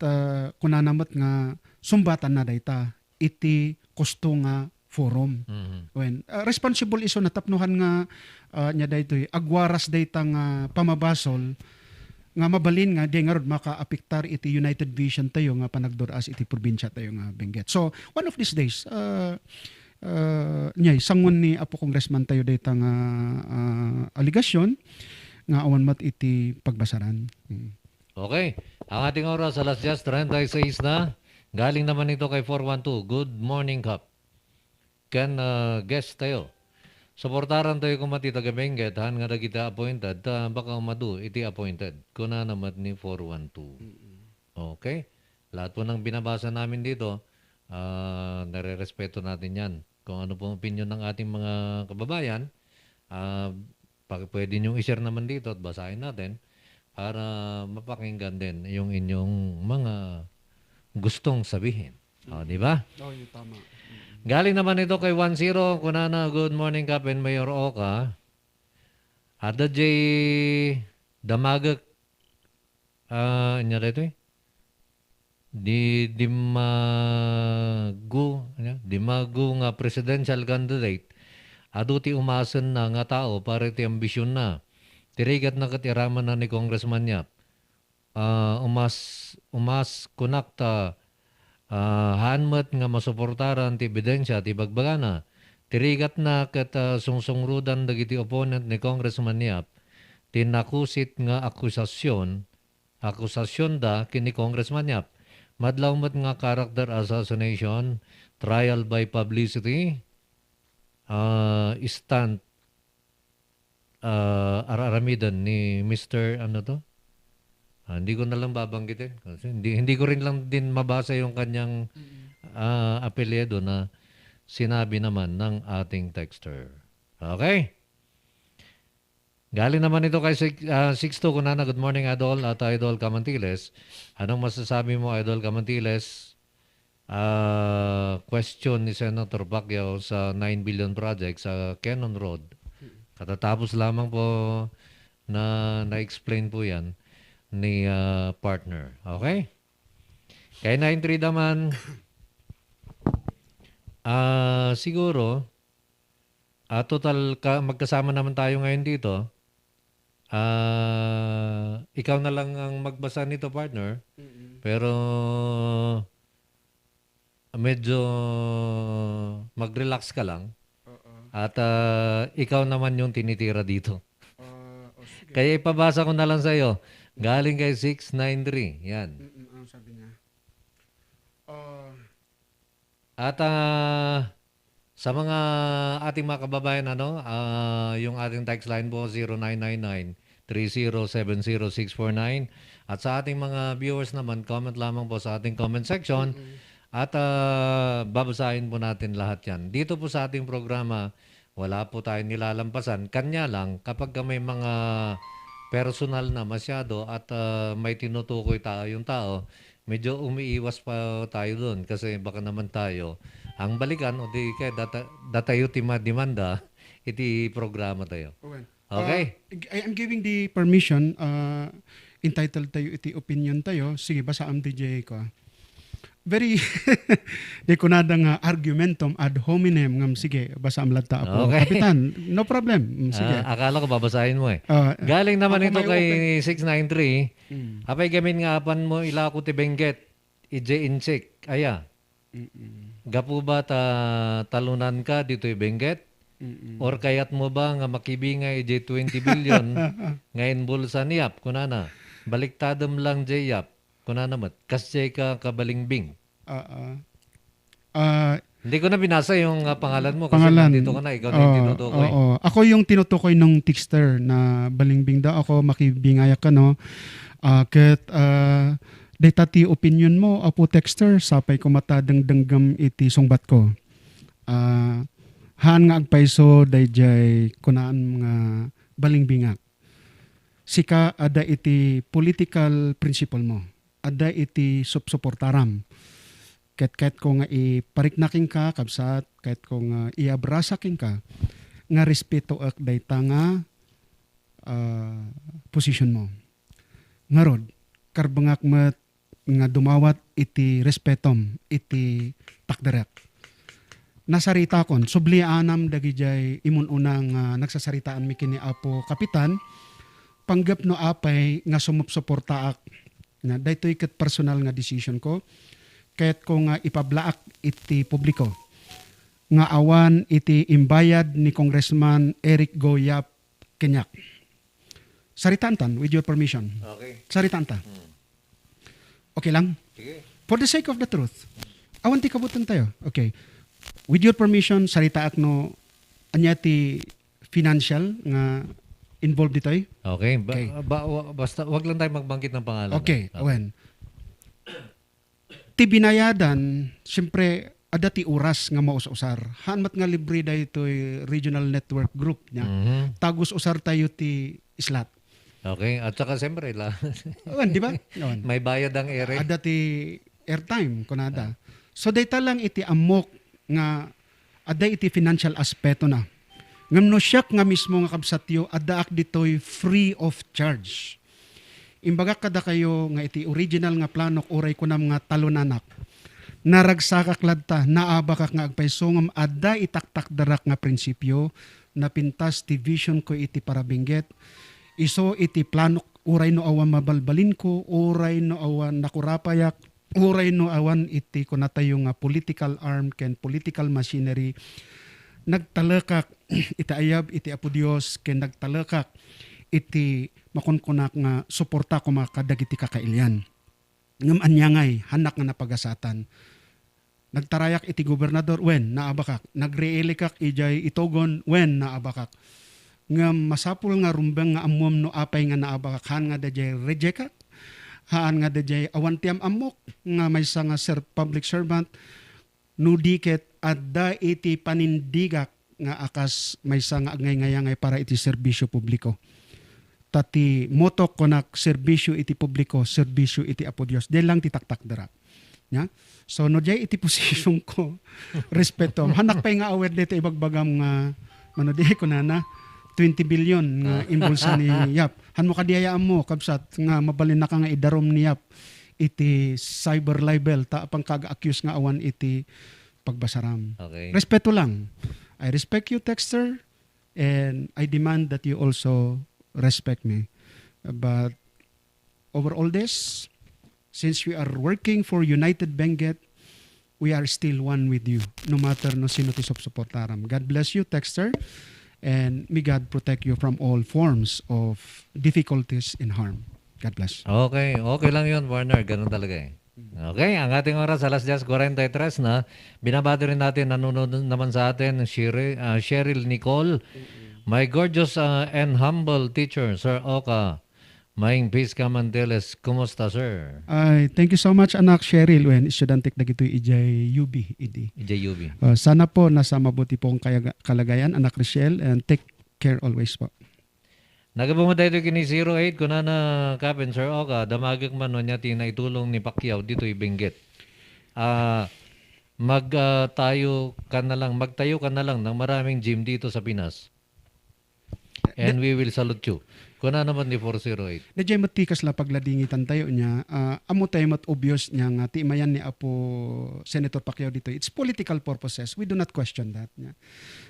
kunanamat nga sumbatan na dayta iti kusto nga forum. When responsible iso natapnuhan nga nya daytoy agwaras dayta nga pamabasol nga mabalin nga di nga rod makaapektar iti United Vision tayo nga panagduras iti probinsya tayo nga Benguet. So one of these days nyay sangon ni Apo Congressman tayo dayta nga aligasyon nga awan mat iti pagbasaran. Okay. Ang ating oras alas 10:36 na. Galing naman ito kay 412. Good morning, Kap. Kan guest tayo. Suportaran tayo kung mati taga Benguet han nga kita appointed ta baka madu iti appointed. Kuna naman ni 412. Okay? Lahat po ng binabasa namin dito nare-respeto natin yan. Kung ano pong opinion ng ating mga kababayan, pwede niyong i-share naman dito at basahin natin para mapakinggan din yung inyong mga gustong sabihin. Di ba? Tama. Galing naman ito kay 10. Kunana, good morning Kapin Mayor Oka. Ada J. Damagak. Inya dito Dimagu nga presidential candidate aduti umasen na nga tao para ti ambisyon na tirigat na katiraman na ni Congressman Yap umas kunakta hanmat nga masuportaran ti ebidensya ti bagbagana tirigat na kat sungsungrudan dagiti opponent ni Congressman Yap tinakusit nga akusasyon da kini Congressman Yap madlaw mat nga character assassination, trial by publicity, stand araramidan ni Mr. ano to? Hindi ko na lang babanggitin. Kasi hindi ko rin lang din mabasa yung kanyang apelyido na sinabi naman ng ating texter. Okay? Galing naman ito kay 62 Kunana. Good morning, Idol at Idol Camantiles. Anong masasabi mo, Idol Camantiles? Question ni Senator Pacquiao sa 9 billion project sa Cannon Road. Katatapos lamang po na-explain po yan ni partner. Okay? Kay 93 naman, siguro, total magkasama naman tayo ngayon dito. Ikaw na lang ang magbasa nito, partner. Pero medyo mag-relax ka lang. At ikaw naman yung tinitira dito. Kaya ipabasa ko na lang sa iyo. Galing kay 693. Yan. Sabi niya. At sa mga ating mga kababayan, yung ating text line po, 0999-3070649. At sa ating mga viewers naman, comment lamang po sa ating comment section. At babasahin po natin lahat yan. Dito po sa ating programa, wala po tayong nilalampasan. Kanya lang, kapag may mga personal na masyado at may tinutukoy yung tao, medyo umiiwas pa tayo doon. Kasi baka naman tayo ang balikan o di kaya datayo demanda iti programa tayo. Okay? I am giving the permission entitled tayo iti opinion tayo. Sige, basa am DJ ko. Very di ko nada nga argumentum ad hominem ngam sige basa am ladta po. Okay. Kapitan, no problem. Sige. Akala ko babasahin mo eh. Galing naman ito kay 693. Apay gamin nga apan mo ilako ti Benguet. Ije insik. Aya. Gapo ba talunan ka dito Benguet? Or kayat mo ba nga makibingay ije 20 billion ngayon bulsa niyap kunana. Baliktadam lang jay yap. Kunana mat. Kasjay ka kabalingbing. Hindi ko na binasa yung pangalan mo kasi Pangalan. nandito ka na, ikaw na yung tinutukoy. Oo. Ako yung tinutukoy ng texter na balingbing daw ako, makibingaya ka, no? Ket data ti opinion mo, apo texter, sapay ko matadangdanggam iti sungbat ko. Haan nga agpaiso, dayjay kunaan nga balingbingak. Sika ada iti political principle mo. Ada iti suportaram. Kahit ko nga ipariknaking ka, kabsat, kahit ko nga iabrasaking ka, nga respeto ak dayta nga position mo. Nga rod, karbangak met nga dumawat iti respetom, iti takderek. Nasarita kon, sublianam dagijay imununang nagsasaritaan mi kini Apo Kapitan, panggap no apay nga sumupsuportaak na daytoy ket personal nga decision ko, kahit ko nga ipablaak iti publiko. Nga awan iti imbayad ni Congressman Eric Goyap Kenyak. Saritantan, with your permission. Okay. Saritanta. Okay lang? Sige. For the sake of the truth. Awan ti kabutan tayo. Okay. With your permission, saritaak no anya ti financial nga involved ditoy. Okay. Okay. Basta wag lang tayo magbanggit ng pangalan. Okay. Awen. Ti binayadan, siyempre, ada ti oras nga maus-usar. Hanmat nga libre da ito'y regional network group niya. Mhm. Tagus usar tayo ti islat. Okay. At saka siyempre, Awan, di ba? Awan. may bayad ang ere. Ada ti airtime, kunada. So, data lang iti amok nga ada iti financial aspeto na. Ngam no siyak nga mismo nga kabsatyo, ada ak dito'y free of charge. Imbaga kada kayo nga iti original nga plano oray ko na mga talunanak. Naragsakak ladta, naabakak nga agpaisongam, ada itaktak darak nga prinsipyo, na pintas ti vision ko iti parabingget. Iso iti plano oray no awan mabalbalin ko, oray no awan nakurapayak, oray no awan iti kunatayo nga political arm ken political machinery. Nagtalakak iti ayab iti Apo Dios ken nagtalakak iti makunkunak nga suporta ko makadagiti kakailyan. Ngam anyangay, hanak nga napagasatan. Nagtarayak iti gobernador, wen, naabakak. Nagre-elikak ijay itogon, wen, naabakak. Ngam masapul nga rumbang nga amom no apay nga naabakak. Haan nga dajay rejekak. Haan nga dajay awantiam amok. Nga may nga public servant. Nudiket adda iti panindigak nga akas may nga agngay-ngayangay para iti serbisyo publiko. Tati motok ko na serbisyo iti publiko, serbisyo iti Apo Dios. Di lang titaktak dara. Ya? So no jay iti posisyon ko, respeto. Hanak pa nga awet dito ibagbagam nga, di ko na 20 billion nga imbulsa ni Yap. Han mo kadiyayaan mo, kabsat, nga mabalin na ka nga idarom ni Yap iti cyber libel, ta pang kaga-accuse nga awan iti pagbasaram. Okay. Respeto lang. I respect you, texter, and I demand that you also respect me. But over all this, since we are working for United Benguet, we are still one with you, no matter no sino ti supportaram. God bless you, texter, and may God protect you from all forms of difficulties and harm. God bless. Okay. Okay lang yun, Warner. Ganun talaga eh. Okay, ang ating oras alas 10:43 na. Binabati rin natin, nanonood naman sa atin, Cheryl Nicole. My gorgeous and humble teacher, Sir Oka. Maing peace ka Mandeles. Kumusta, sir? Ay, thank you so much, anak Cheryl. When estudantik na gito'y ijay UB, idi. JUB. Sana po nasa mabuti pong kalagayan, anak Rochelle, and take care always po. Nagabungo dito kini 08 kuna na kapin, Sir Oka. Damagak man no niya itulong ni Pacquiao dito ibinggit. Magtayo ka na lang ng maraming gym dito sa Pinas. And we will salute you. Kuna naman ni 408. Nadya matikas la pagladingitan tayo niya, amo tayo mat obvious niya nga timayan ni Apo Senator Pacquiao dito. It's political purposes. We do not question that. Niya.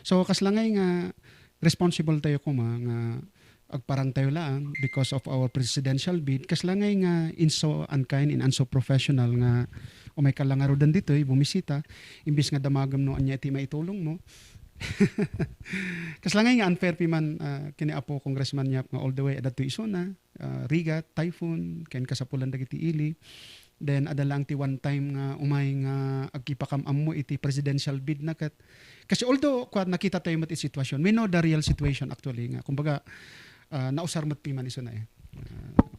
So kaslangay nga responsible tayo nga agparang tayo lang because of our presidential bid. Kaslangay nga in so unkind, in unso professional nga may kalangarudan dito, bumisita. Imbis nga damagam no anya iti maitulong mo. Kaslangay nga unfair pi man kini Apo Congressman Yap nga all the way adto Isona, Rigat, Typhoon, ken kasapulan dagiti ili. Then adala ang ti one time nga umay nga agkipakamam mo iti presidential bid na kat. Kasi although kwa nakita tayo mat sitwasyon, we know the real situation actually nga. Kumbaga nausar mat piman iso na eh.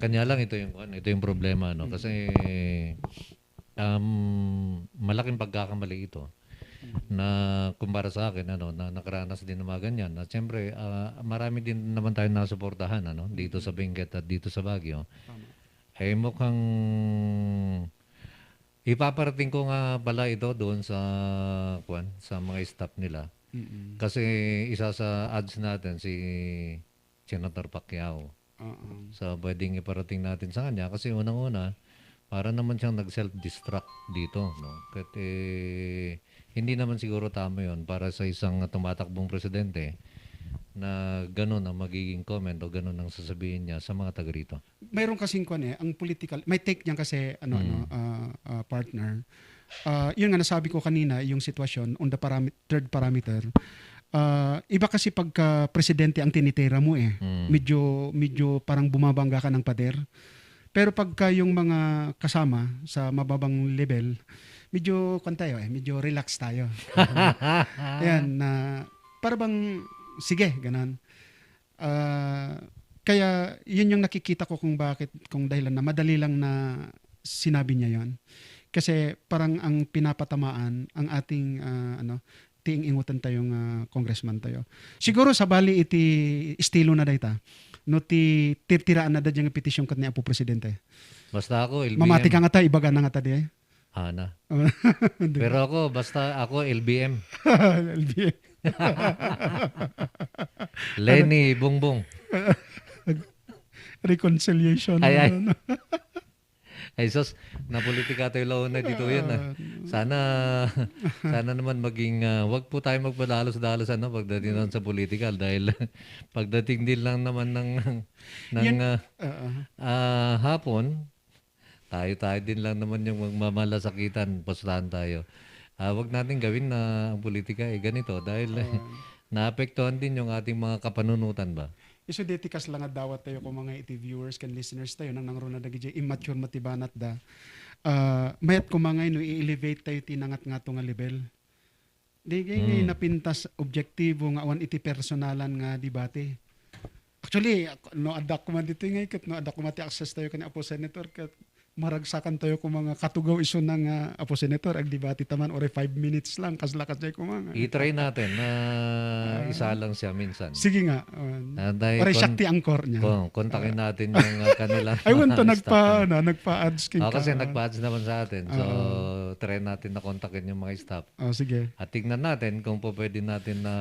Kanya lang ito yung problema, no? Kasi malaking pagkakamali ito na kumpara sa akin, na nakaranas din ng mga ganyan. Na siyempre, marami din naman tayo nasuportahan, dito sa Benguet at dito sa Baguio. Eh mukhang ipaparating ko nga pala ito doon sa mga staff nila. Kasi isa sa ads natin si Senator Pacquiao. So pwedeng iparating natin sa kanya kasi unang-una para naman siyang nag-self-destruct dito, no? Kasi hindi naman siguro tama 'yon para sa isang tumatakbong presidente na gano'n ang magiging comment o gano'n ang sasabihin niya sa mga taga rito. Mayroon kasing ang political, may take niyan kasi partner. Yun nga nasabi ko kanina, yung sitwasyon on the third parameter. Iba kasi pagka presidente ang tinitira mo medyo parang bumabangga ka ng pader. Pero pagka yung mga kasama sa mababang level, medyo medyo relax tayo. Ayan, para bang sige, ganun. Kaya yun yung nakikita ko kung dahilan na madali lang na sinabi niya yon. Kasi parang ang pinapatamaan ang ating tiing ingutan tayong congressman tayo. Siguro sa bali iti estilo na dayta. No ti tirtiraan na dadyan nga petisyon kat ni Apo Presidente. Basta ako, LBM. Mamati ka nga ta, ibaga na nga ta di eh. Ana. Pero ako, LBM. LBM. Lenny Bongbong. Reconciliation. Ay. Ay sos, napolitika tayo launa dito yan. Sana naman maging, wag po tayo magpadalos-dalos pagdating naman sa political dahil pagdating din lang naman ng hapon, tayo din lang naman yung magmamalasakitan, postahan tayo. Wag natin gawin na ang politika ganito dahil naapektuhan din yung ating mga kapanunutan ba. Iso detikas lang at dawat tayo kung mga iti viewers kan listeners tayo nang nangruna dagi immature matibanat da. Mayat ko mga no i-elevate tayo tinangat nga to nga level. Di ngay napintas objektibo nga awan iti personalan nga debate. Actually, no adak ko man dito ngay kat no adak ko mati access tayo kan Apo Senator kat maragsakan tayo kung mga katugaw iso ng Apo Senator ag debate taman ore 5 minutes lang kaslakas jay ko mga. I-try natin na isa lang siya minsan. Sige nga. Ore Shakti angkor niya. Kontakin natin yung kanilang I want to nagpa-ads king kasi nagpa-ads naman sa atin. So try natin na kontakin yung mga staff. Sige. At tingnan natin kung po pwede natin na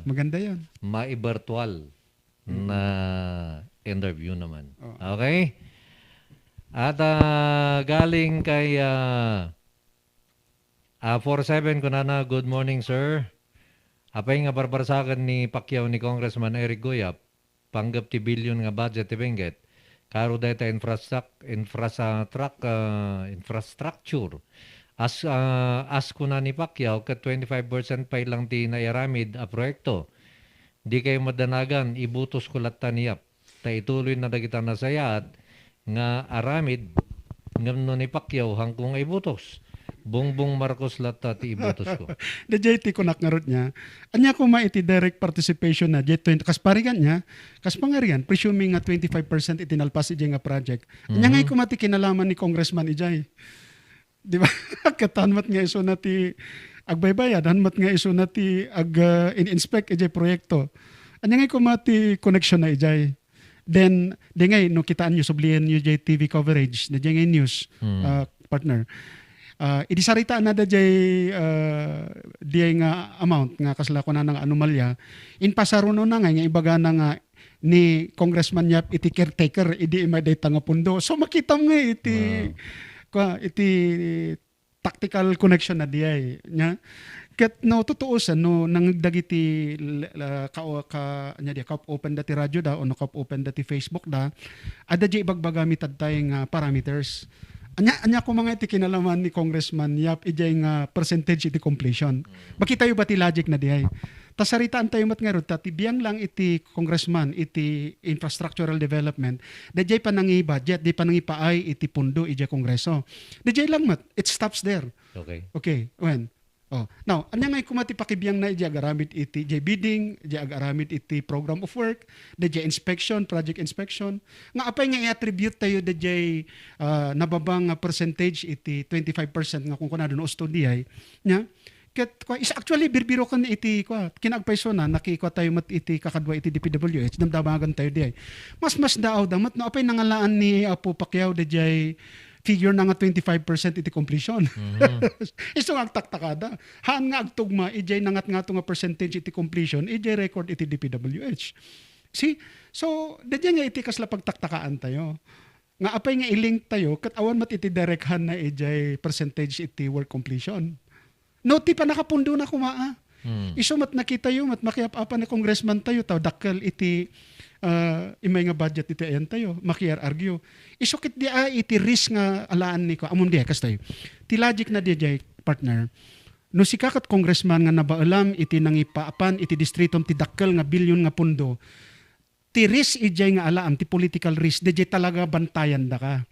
maganda 'yan. Ma-virtual na interview naman. Okay? At galing kay 47 ko na good morning sir. Apay nga barbarsakan ni Pacquiao ni Congressman Eric Goyap, panggap ti billion nga budget ti Benguet. Karo data infrastructure. As ko na ni Pacquiao kat 25% pa ilang ti nairamid a proyekto. Di kayo madanagan, ibutos ko latta niyap. Ta ituloy na dagita na sayat nga aramid ngam ni Pacquiao hangkong ibutos. Bongbong Marcos latta ti ibutos ko. The JT ko nakngarot niya. Anya ko maiti direct participation na J20 kas parigan niya. Kas pangarian presuming nga 25% itinalpas ijay nga project. Anya ngay ko mati kinalaman ni Congressman ijay. Di ba? Katanmat nga iso na ti agbaybayad, hanmat nga iso na ti in-inspect ijay proyekto. Anya ngay ko mati connection na ijay. Then, di ngay, no kitaan nyo, sublihan nyo jay TV coverage, na jay ngay news, partner. Idisarita na da jay nga amount, nga kasla ko na ng anomalya. In pasaruno na nga ibaga na nga ni Congressman Yap iti caretaker, idi imaday nga pundo. So makita mo nga iti tactical connection na diay. Nya? Ket no totoo sa no nang dagiti kap open dati radyo da o no kap open dati Facebook da ada jay ibagbagami tad tayong parameters. Anya ko mga iti kinalaman ni Congressman Yap ijay nga percentage iti completion. Makita yu ba ti logic na diay? tasaritaan tayo mat nga ron, tibiyang lang iti congressman, iti infrastructural development, dajay pa nangi budget, di pa nangi paay iti pundo, iti kongreso. Dajay lang mat, it stops there. Okay. Okay, when? Oh, now, anya nga kumati pakibiyang na iti agaramit iti iti bidding, iti agaramit iti program of work, iti inspection, project inspection. Nga apay nga i-attribute tayo iti nababang percentage iti 25% nga kung kunado no studiay, nya. Ket is actually birbiro kan iti kinagpayso na nakikwa tayo mat iti kakadwa iti DPWH damdamagan tayo di ay. Mas daaw damat no apay nangalaan ni Apo Pacquiao DJ figure na nga 25% iti completion. Iso nga agtaktakada. Haan nga agtugma, ijay nangat nga nga percentage iti completion, ijay record iti DPWH. See? So, dadya nga iti kasla pagtaktakaan tayo. Nga apay nga ilink tayo, kat awan mat iti direkhan na ijay percentage iti work completion. No, ti pa nakapundo na kumaa. Iso mat nakita yo, mat makiap-apan na congressman tayo, taw dakkel iti imay nga budget iti ayan tayo, makiar-argue. Isukit di iti risk nga alaan ni ko, amon di kas tayo. Ti logic na di jay partner, no si kakat congressman nga nabaalam iti nangipaapan iti distritom ti dakkel nga bilyon nga pundo, ti risk ijay nga alaam, ti political risk, di jay talaga bantayan da ka.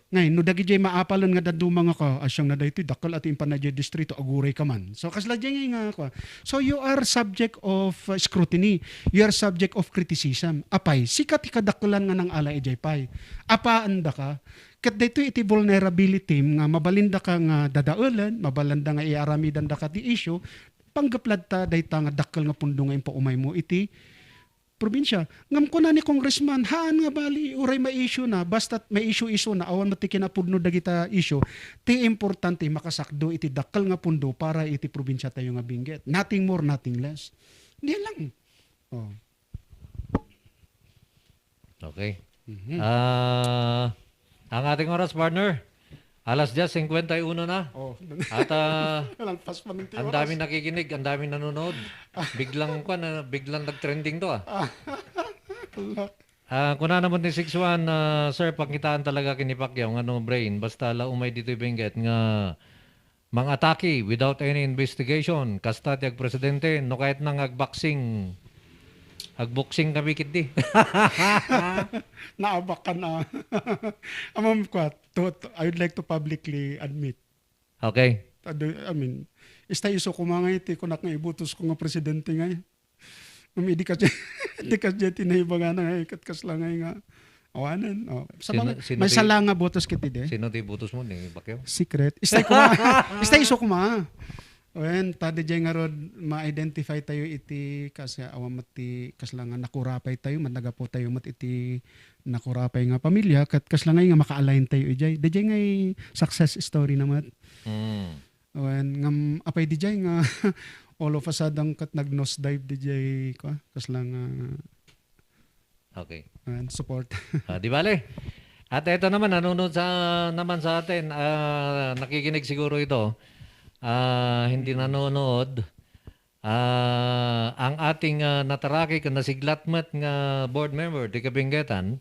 Ngayon, no dagi jay maapalan nga daduma nga ka, asyang na dayto dakkel at impan na jay distrito aguray ka man. So kasla jay nga ka. So you are subject of scrutiny. You are subject of criticism. Apay, sikat ikadakkelan nga ng alay jay pay. Apaan da ka? Kat dayto iti vulnerability nga mabalinda ka nga dadaulan, mabalanda nga iaramidan da ka ti issue, panggaplad ta dayta nga dakkel nga pundo nga impaumay mo iti probinsya. Ngam ko na ni congressman, haan nga bali, uray may issue na, basta't may issue na, awan mati kinapudno dagita issue, ti importante makasakdo iti dakkel nga pundo para iti probinsya tayo nga binggit. Nothing more, nothing less. Hindi lang. Oh. Okay. Ang ating oras, partner, alas 10:51 na. Oh. At Lampas pa ng ang daming nakikinig, ang daming nanonood. Biglang nag-trending to kuna naman ni 61, sir, pakitaan talaga kini Pacquiao ng brain. Basta laumay dito ibingget nga mang atake without any investigation. Kasta tiyag presidente, no kahit nang agboxing kami kiti. Naabak ka na. Amam ko, I would like to publicly admit. Okay. I mean, istay iso ko mga iti, kunak nga ibutos ko nga presidente nga. Di ka tinaiba nga na ikat kasla nga awanan. Oh. May sala nga botos kiti de. Sino ti butos mo ni Pacquiao? Secret. Istay iso ko mga. When tadi jay nga rod ma-identify tayo iti kasi awam mati kasla nga nakurapay tayo, matnagapo tayo mat iti nakurapay nga pamilya, kat kasla nga maka-align tayo ijay. Dijay nga success story naman. When ngam apay dijay nga all of a sudden kat nag-nose dive dijay ko kasla nga Okay. support. Di bale. At ito naman nanonood naman sa atin, nakikinig siguro ito. Hindi nanonood. Ang ating nataraki na siglatmat nga board member di Kabinggetan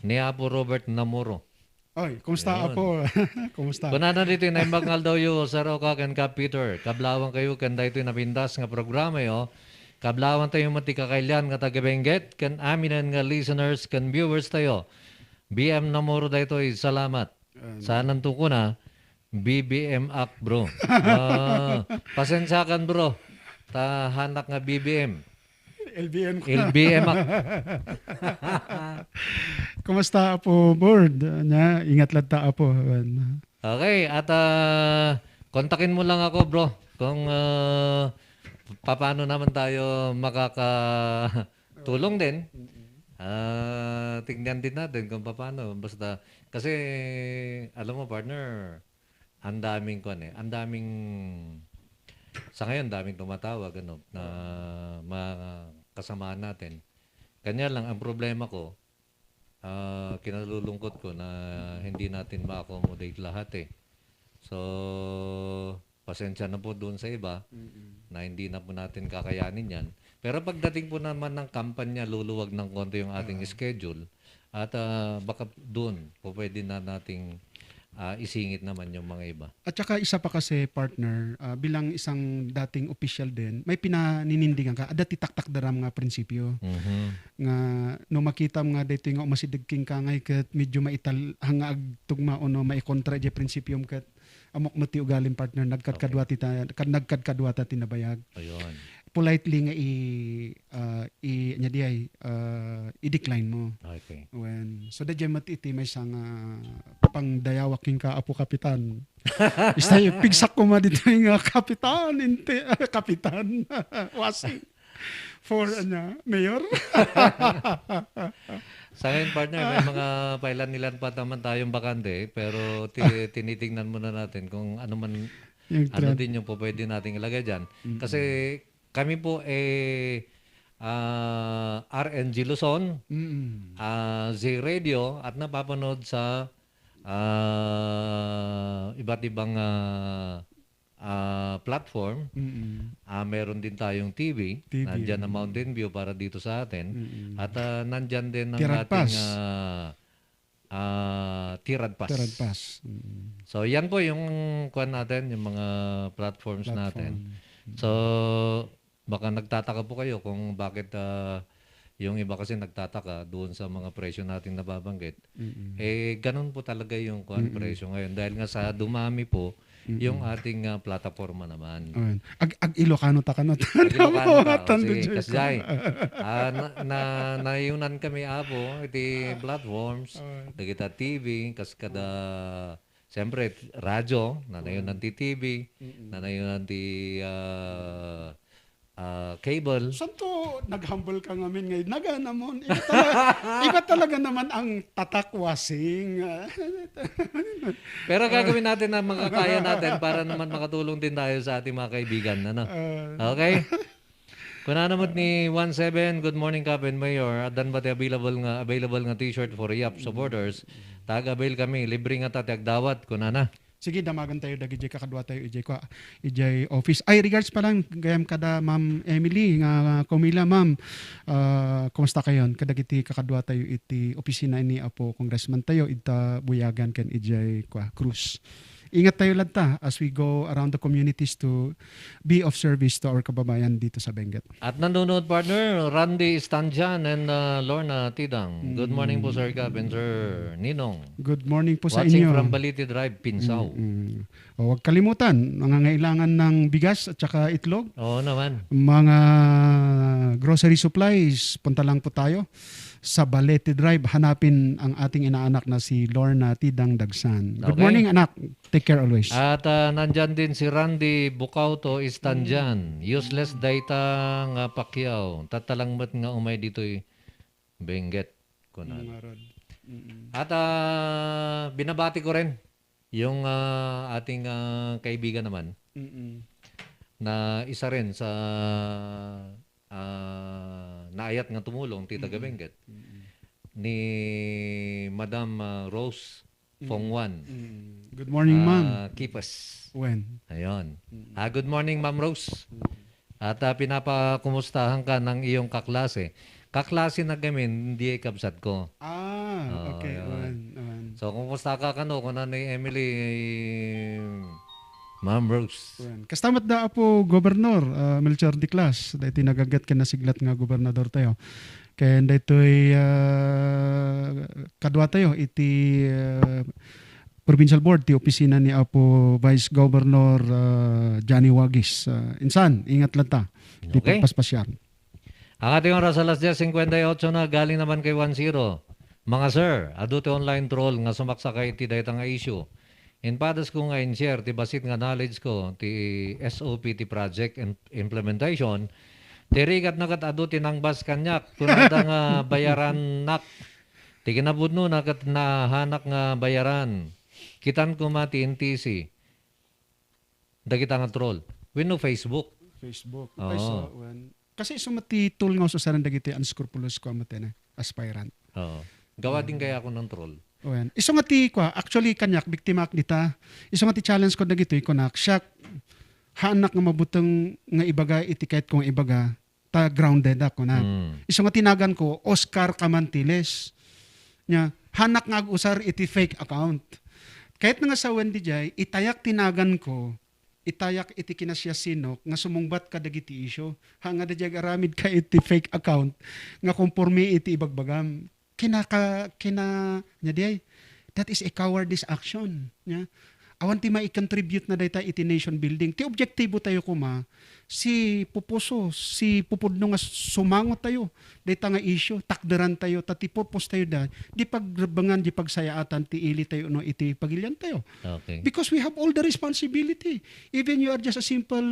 ni Apo Robert Namuro. Oy, kumusta Apo? Kumusta? Kuna na dito na imbagnal daw yung Sir Oka kan Kap Peter. Kablawan kayo kan dito napindas nga programa yo. Kablawan tayo mati kakailan nga taga-Benguet kan aminan nga listeners kan viewers tayo. BM Namuro dito salamat. Sanan to ko na BBM up bro. Pasensyakan bro. Hanak nga BBM. LBM ko LBM up. Kumusta Apo board? Ingat lang ta Apo. Okay, at kontakin mo lang ako bro kung paano naman tayo makakatulong din. Tingnan din natin kung paano. Basta, kasi alam mo partner, ang daming sa ngayon daming tumatawag na mga kasamaan natin. Kanya lang ang problema ko, kinalulungkot ko na hindi natin ma-accommodate lahat So pasensya na po doon sa iba na hindi na po natin kakayanin yan. Pero pagdating po naman ng kampanya, luluwag ng konti yung ating schedule at baka doon po pwede na nating isingit naman yung mga iba. At saka isa pa kasi partner, bilang isang dating official din, may pinaninindigan ka, ada titaktak daram nga prinsipyo. Mhm. Nga no makita nga dito nga umasidagking ka ngay kat medyo maital hanga ag tugma no maikontra di prinsipyom kat amok mati ugaling partner nagkadkadwa ta tinabayag. Ayun. Politely nga nya di ay i-decline mo. Okay. So da mati iti may sang pangdayawaking ka apo kapitan. Istay pigsak ko ma dito nga kapitan kapitan wasing for mayor. Sa akin, partner, may mga pailan-ilan pa naman tayong bakante, pero tinitingnan muna natin kung ano man, Yung ano trend. din yung po pwede nating ilagay dyan. Kasi kami po RNG Luzon, Mm. Z Radio, at napapanood sa iba't ibang platform. Mm. Meron din tayong TV. TV, Nandyan ang Mountain View para dito sa atin. At nandyan din ang Tirad ating Pass. Tirad Pass. Tirad pass. Mm. So yan po yung kuan natin, yung mga platforms natin. So baka nagtataka po kayo kung bakit yung iba kasi nagtataka doon sa mga presyo natin nababanggit. Ganun po talaga yung kuan presyo ngayon dahil nga sa dumami po yung ating plataforma naman. Ayan. Ag Ilocano ta kanot. Ilocano ta, Tando sige, dyan ko. kasjay. Nayunan kami apo, iti platforms, dagita TV, kas kada, siyempre, radyo, nanayunan ti TV, nanayunan ti cable. Santo, naghambol ka ngamin ngayon. Naga namon. Iba talaga naman ang tatakwasing. Pero gagawin natin ang makakaya natin para naman makatulong din tayo sa ating mga kaibigan. Ano? Okay? Kuna naman ni 17, good morning Captain Mayor. Adan ba available nga t-shirt for RIAP supporters? Tag-avail kami, libre nga tatag dawat. Kuna na. Sige, damagan tayo dagi jay kakadwa tayo ijay office. Ay, regards pa lang gayam kada Ma'am Emily nga komila ma'am. Kumusta kayon? Kadagiti kakadwa tayo iti opisina ni Apo Congressman tayo ita buyagan ken ijay cruise. Ingat tayo lanta as we go around the communities to be of service to our kababayan dito sa Benguet. At nanonood partner, Randy Stanjan and Lorna Tidang. Good morning po Sir Cap and Sir Ninong. Good morning po sa Watching inyo. from Baliti Drive, Pinsaw. Huwag kalimutan, nangangailangan ng bigas at saka itlog. Oo naman. Mga grocery supplies, punta lang po tayo sa Balete Drive. Hanapin ang ating inaanak na si Lorna Tidang Dagsan. Good Okay. morning anak. Take care always. At nandyan din si Randy Bukauto Istanjan. Useless data nga Pacquiao. Tatalangmat nga umay dito'y Benguet. Kunan. At binabati ko rin yung ating kaibigan naman na isa rin sa naayat nga tumulong Tita Benguet ni Madam Rose Fongwan. Good morning ma'am. Kipas. When? Ayun. Good morning Ma'am Rose. At pinapakumustahan ka ng iyong kaklase. Kaklase na kami, hindi ikabsat ko. Okay. ayun. Wen. So, kumusta ka kano? Kung ano ni Emily, Ma'am Rose. Kastamat da po gobernador Melchor Diclas. Dahil tinagagat ka na siglat nga gobernador tayo. Kaya dahito'y kadwa tayo iti provincial board ti opisina ni Apo Vice Governor Johnny Wagis. Insan, ingat lang ta. Di Okay. pagpaspasyan. Ang ating oras alas 10:58 na galing naman kay 10. Mga sir, adute online troll nga sumaksa kay ti dayta nga issue. In padas ko nga in-share ti basit nga knowledge ko ti SOP ti project implementation. Tirigat nakat adute nang bas kanyak kunada nga bayaran nak. Ti kinabudno nakat nahanak nga bayaran. Kitan ko mati NTC. Dagita nga troll. Wino Facebook. Facebook. Oo. Ay, so, kasi sumati tool nga sa saran dagiti unscrupulous ko na aspirant. Oo. Gawa din kaya ako ng troll. Wen. Iso nga ti kwa, actually kanyak biktima dita. Iso nga ti challenge ko dagitoy ko nak siya hanak nga mabutong nga ibaga iti kahit kung ibaga ta grounded ako na. Iso nga tinagan ko Oscar Camantiles. Nya hanak nga usar iti fake account. Kahit nga sa Wendy Jay, itayak tinagan ko, itayak iti kinasya sinok, nga sumungbat ka dagiti isyo. Hanga da jay aramid ka iti fake account, nga kumpormi iti ibagbagam. Nya di that is a cowardice action. Nya. Awan ti mai-contribute na dayta iti nation building. Ti objektibo tayo kuma, si pupuso, si pupudno nga sumangot tayo. Dayta nga issue, takderan tayo, tati purpose tayo da. Di pagrebangan, di pagsayaatan, ti ili tayo no iti pagilyan tayo. Okay. Because we have all the responsibility. Even you are just a simple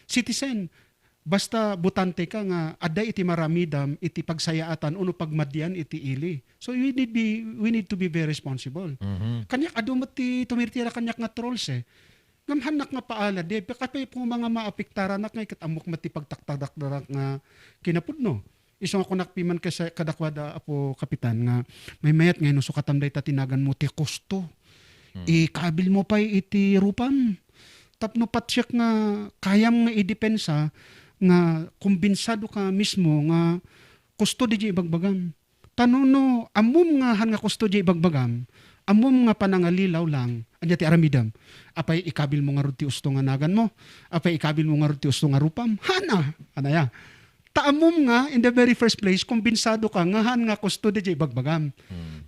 citizen. Basta butante ka nga, ada iti maramidam, iti pagsayaatan, uno pagmadyan, iti ili. So we need to be very responsible. Kanyak adumat ti tumirtira kanyak nga trolls eh. Ngamhanak nga paala, di, kapay po mga maapiktara na nga ikatamok mati pagtaktadak nga kinapudno. Isang ako nakpiman ka sa kadakwada apo kapitan nga, may mayat ngayon sukatam day tatinagan mo ti kusto. Ikabil mo pa iti rupam. Tapno patsyak nga kayam nga idepensa nga kumbinsado ka mismo nga kusto di ibagbagam. Tanuno, amum nga han nga kusto di ibagbagam, amum nga panangalilaw lang, anya ti aramidam. Apay ikabil mo nga ruti usto nga nagan mo, apay ikabil mo nga ruti usto nga rupam, hana, anaya. Taamum nga, in the very first place, kumbinsado ka, ngahan nga kusto di ibagbagam.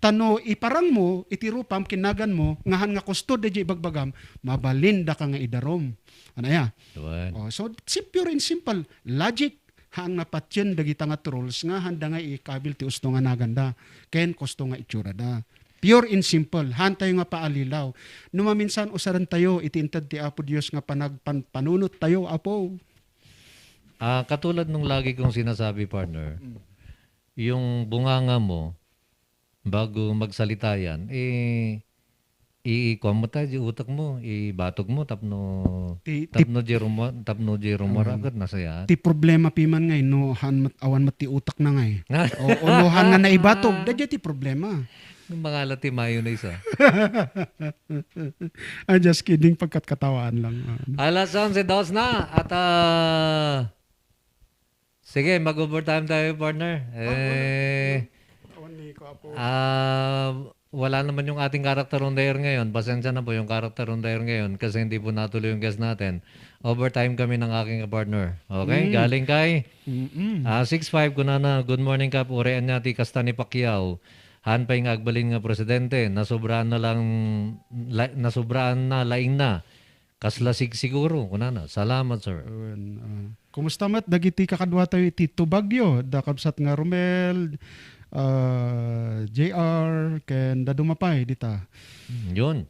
Tano, iparang mo, itirupam, kinagan mo, ngahan nga kusto di ibagbagam, mabalinda ka nga idarom. Anaya. So, pure and simple. Logic, hang napatyan dagita nga trolls nga, handa nga ikabil ti usto nga naganda, ken kusto nga itsura da. Pure and simple. Han tayo nga paalilaw. Numaminsan, usaran tayo, itintad ti Apo Diyos nga panunot tayo, Apo. Katulad nung lagi kong sinasabi, partner, yung bunganga mo, bago magsalita yan, i-kuha mo tayo, utak mo, ibatog mo, tapno di rumaragat na saya. Ti problema piman ngay, no, awan mati utak na ngay. O no, han nga naibatog, dadya ti problema. Yung mga lati mayo na isa. Just kidding, pagkatkatawaan lang. Alas 11:02 na, at sige, mag-overtime tayo, partner. Wala naman yung ating character on the air ngayon. Pasensya na po yung character on the air ngayon kasi hindi po natuloy yung guest natin. Overtime kami ng aking partner. Okay? Galing kay 6'5" ko na. Good morning ka po. Urean niya ti kasta ni Pacquiao. Han pa yung agbalin nga presidente. Nasubraan na laing na. Kaslasig siguro. Kunana. Salamat, sir. Kumusta mat? Dagiti kakadwa tayo iti Tubagyo. Dakabsat nga Romel, JR, ken dadumapay dita. Yun.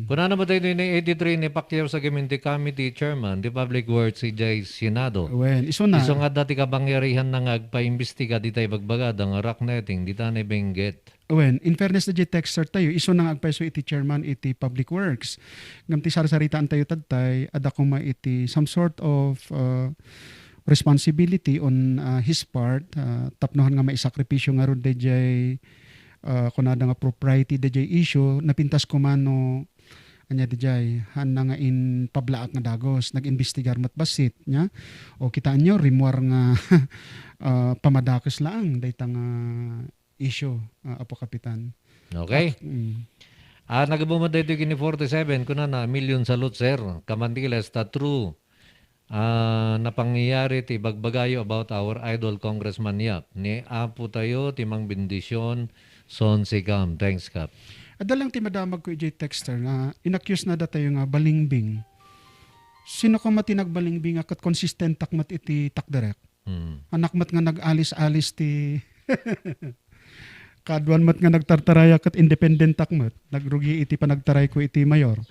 Kunana ba tayo ni 83 ni Pacquiao sa Community Committee Chairman, the Public Works CJ Senado. Iso na. Iso nga dati kabangyarihan na agpa-imbestiga di tayo bagbagad ang rock netting, di tayo benggit. In fairness na di texter tayo, iso na agpeso iti chairman iti Public Works. Ngamti sarasaritaan tayo tadtay, ada kuma iti some sort of responsibility on his part. Tapnohan nga maisakripisyo nga ron DJ kunada nga propriety DJ issue, napintas ko man no anya DJ, han na nga in pablaak nga dagos, nag-investigar mat basit nya. O kitaan nyo, rimwar nga pamadakos lang, dayta nga issue, Apo Kapitan. Okay. Nagabumad dito kini 47, kuna na, million salute sir, kamantiles ta true. Na pangyayari ti bagbagayo about our idol Congressman Yap. Ni Apo tayo, timang bendisyon, son si Cam. Thanks, Kap. Adalang ti madamag ko ijay texter nga, inaccuse na da tayo nga balingbing. Sino ka mati nagbalingbing akat consistent takmat iti takderek? Anak mat nga nag-alis-alis ti kadwan mat nga nagtartaraya kat independent takmat. Nagrugi iti panagtaray ko iti mayor.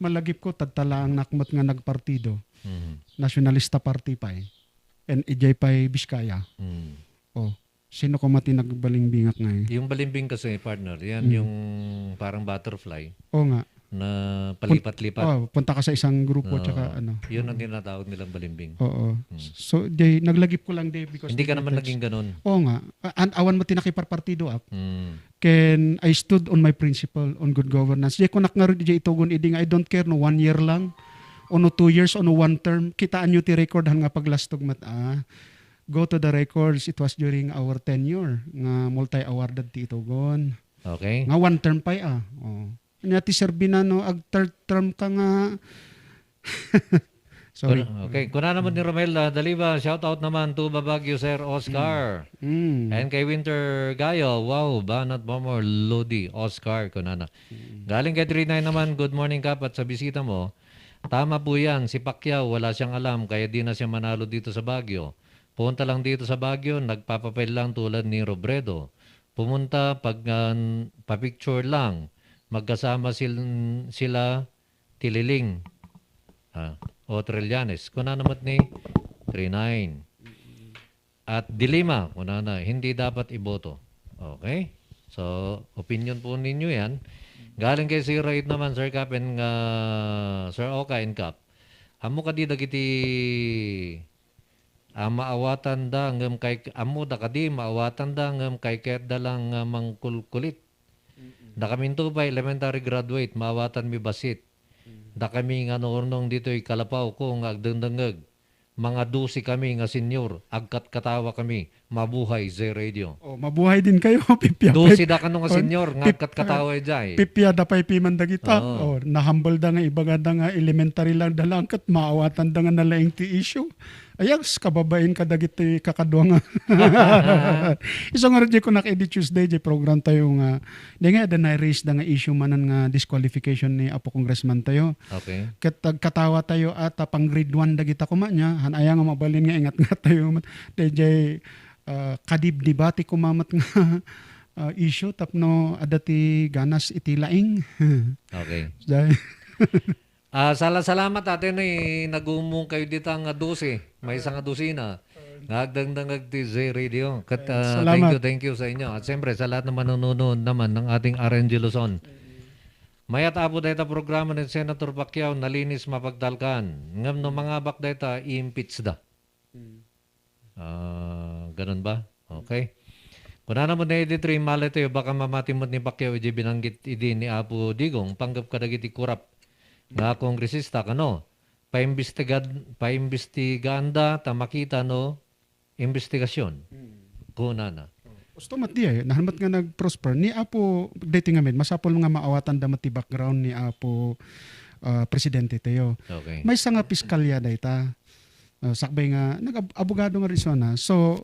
Malagip ko tadtala ang nakmat nga nagpartido. Nationalista Party pa and ijay pa'y Biskaya. Sino ko mati nagbalingbingak nga Yung balimbing kasi, partner, yan yung parang butterfly. Nga. Na palipat-lipat. Punta ka sa isang grupo tsaka ano. Yun ang tinatawag nilang balimbing. So, naglagip ko lang because hindi ka naman naging ganun. Nga. Awan mo tinakiparpartido up. Ken I stood on my principle on good governance. Di ko nakngaro di itugon iding I don't care no 1 year lang o no 2 years o no 1 term. Kitaan nyo ti record nga paglastog mat go to the records. It was during our tenure nga multi-awarded ti itugon. Okay. Nga 1 term pa Nya ti Serbinano ag third term ka nga. Sorry. Okay, kuna naman ni Romel Daliba, shout out naman to Babagyo Sir Oscar. And kay Winter Gayo, wow, banat bomber Lodi, Oscar, kuna na. Galing kay 39 naman, good morning Kap at sa bisita mo. Tama po yan, si Pacquiao wala siyang alam kaya di na siya manalo dito sa Baguio. Punta lang dito sa Baguio, nagpapapel lang tulad ni Robredo. Pumunta pag pa-picture lang, magkasama sila Tililing. O Trillanes. Kuna naman ni 39. At Dilima, kuna na, hindi dapat iboto. Okay? So, opinion po ninyo yan. Galing kay Sir Raid naman, Sir Cap and Sir Oka and Cap. Amo ka di dagiti maawatan da ngam kay amo da kadi maawatan da ngam kay ket dalang mangkulkulit. Da kami pa elementary graduate, maawatan mi basit. Da kami nga noong dito kalapaw ko nga agdendengeg. Mga dusi kami nga senior, agkat katawa kami, mabuhay Z Radio. Oh, mabuhay din kayo, Pipya. Dusi da kanong nga senior, nga agkat katawa jay. Pipya da pay piman da kita. Oo. Oh, nahambal da nga ibaga da nga elementary lang da lang kat maawatan da nga nalaing ti issue. Ayags, kababain ka dagiti kakadwa nga. Isang nga rin ko nak-edit Tuesday, di program tayo nga. Di nga, da na-raise da nga issue manan nga disqualification ni Apo Congressman tayo. Okay. Katawa tayo at pang grade 1 dagita kumanya. Hanaya nga mabalin nga ingat nga tayo. DJ kadib-dibati kumamat nga issue tapno adati ganas itilaing. Okay. Dahil Salamat atin nagumong kayo dito nga 12. May isang nga dosina. Nagdangdang ti Z Radio. Salamat. Thank you sa inyo. At siyempre sa lahat na manonood naman ng ating RNG Luzon. Mayat apo data programa ni Senator Pacquiao nalinis mapagdalkan. Ngam no mga bak data i-impeach da. Ganun ba? Okay. Kung naman na editri malit tayo baka mamatimot ni Pacquiao iji binanggit idi ni Apo Digong panggap kadagiti kurap nga kongresista kano. Paimbestiganda ta makita no investigasyon. Kuna na. gusto mati ay nahanmat nga nag-prosper ni Apo dating amin masapol nga maawatan da mati background ni Apo presidente tayo. Okay. May nga piskalya dayta. Sakbay nga nag-abogado nga Arizona. So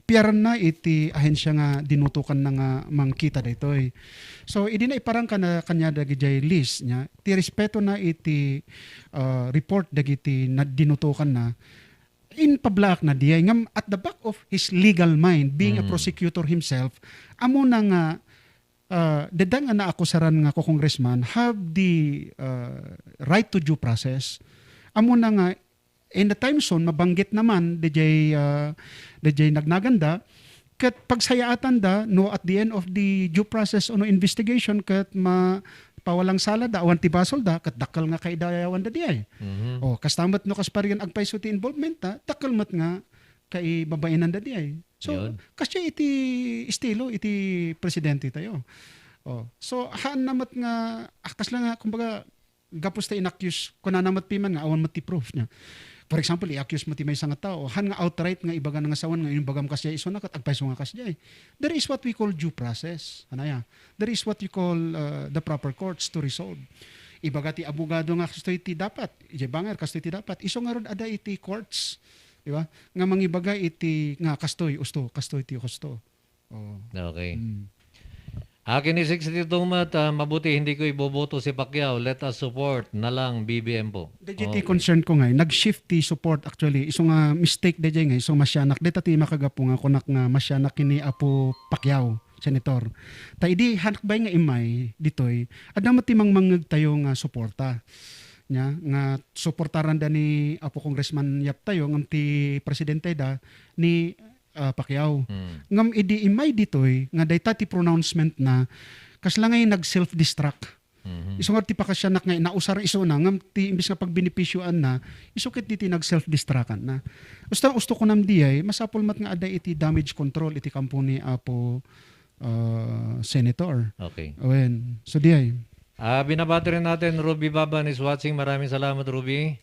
piyaran na iti ahensya nga dinutukan na nga mangkita daytoy. So idi na iparang kana kanya dagiti list nya. Ti respeto na iti report dagiti na dinutukan na in pablak na diay ngam at the back of his legal mind being a prosecutor himself amo na nga dedang nga naakusaran nga ko congressman have the right to due process amo na nga in the time zone mabanggit naman DJ nagnaganda ket pagsayaatan da no at the end of the due process ono investigation ket pawalang sala da awan tibasol da ket dakkel nga kay dayawan da diay. Oh kastamat no kasparigan agpayso ti involvement ta dakkel mat nga kay babainan da diay. So kasya iti estilo iti presidente tayo. Oh so haan namat nga akas lang nga kumbaga gapos ta inaccuse kuna namat piman nga awan mat ti proof nya. For example, i-accuse mo ti may nga tao, han nga outright nga ibaga nga sawan nga imbagam kasya iso na kat agpayso nga kasya. There is what we call due process. Anaya. There is what we call the proper courts to resolve. Ibaga ti abogado nga kastoy ti dapat, ije banger kastoy ti dapat. Iso nga rod ada iti courts, di ba? Nga mangibaga iti nga kastoy usto, kastoy ti husto. Oh. Okay. Akin ni 62 mat, mabuti hindi ko iboboto si Pacquiao. Let us support na lang BBM po. DJT concern ko nga, nag-shift ti support actually. Iso nga mistake DJ nga, iso masyanak. Deta ti makagapo nga kunak nga masyanak kini Apo Pacquiao, senator. Ta idi hanakbay nga imay ditoy, adama ti mangmangeg tayo nga suporta. Nya nga suportaran da ni Apo Congressman Yap tayo ngam ti presidente da ni Pacquiao. Ngam idi imay ditoy nga dayta ti pronouncement na kaslangay nag self-destruct. Iso nga ti pakasyanak nga nausar iso na ngam ti imbis nga pagbenepisyoan na iso ket ti nag self-destructan na. Usto ko nam diay masapol mat nga ada iti damage control iti kampo ni Apo senator. Okay. Awen. So diay. Binabati rin natin Ruby Baban is watching. Maraming salamat Ruby.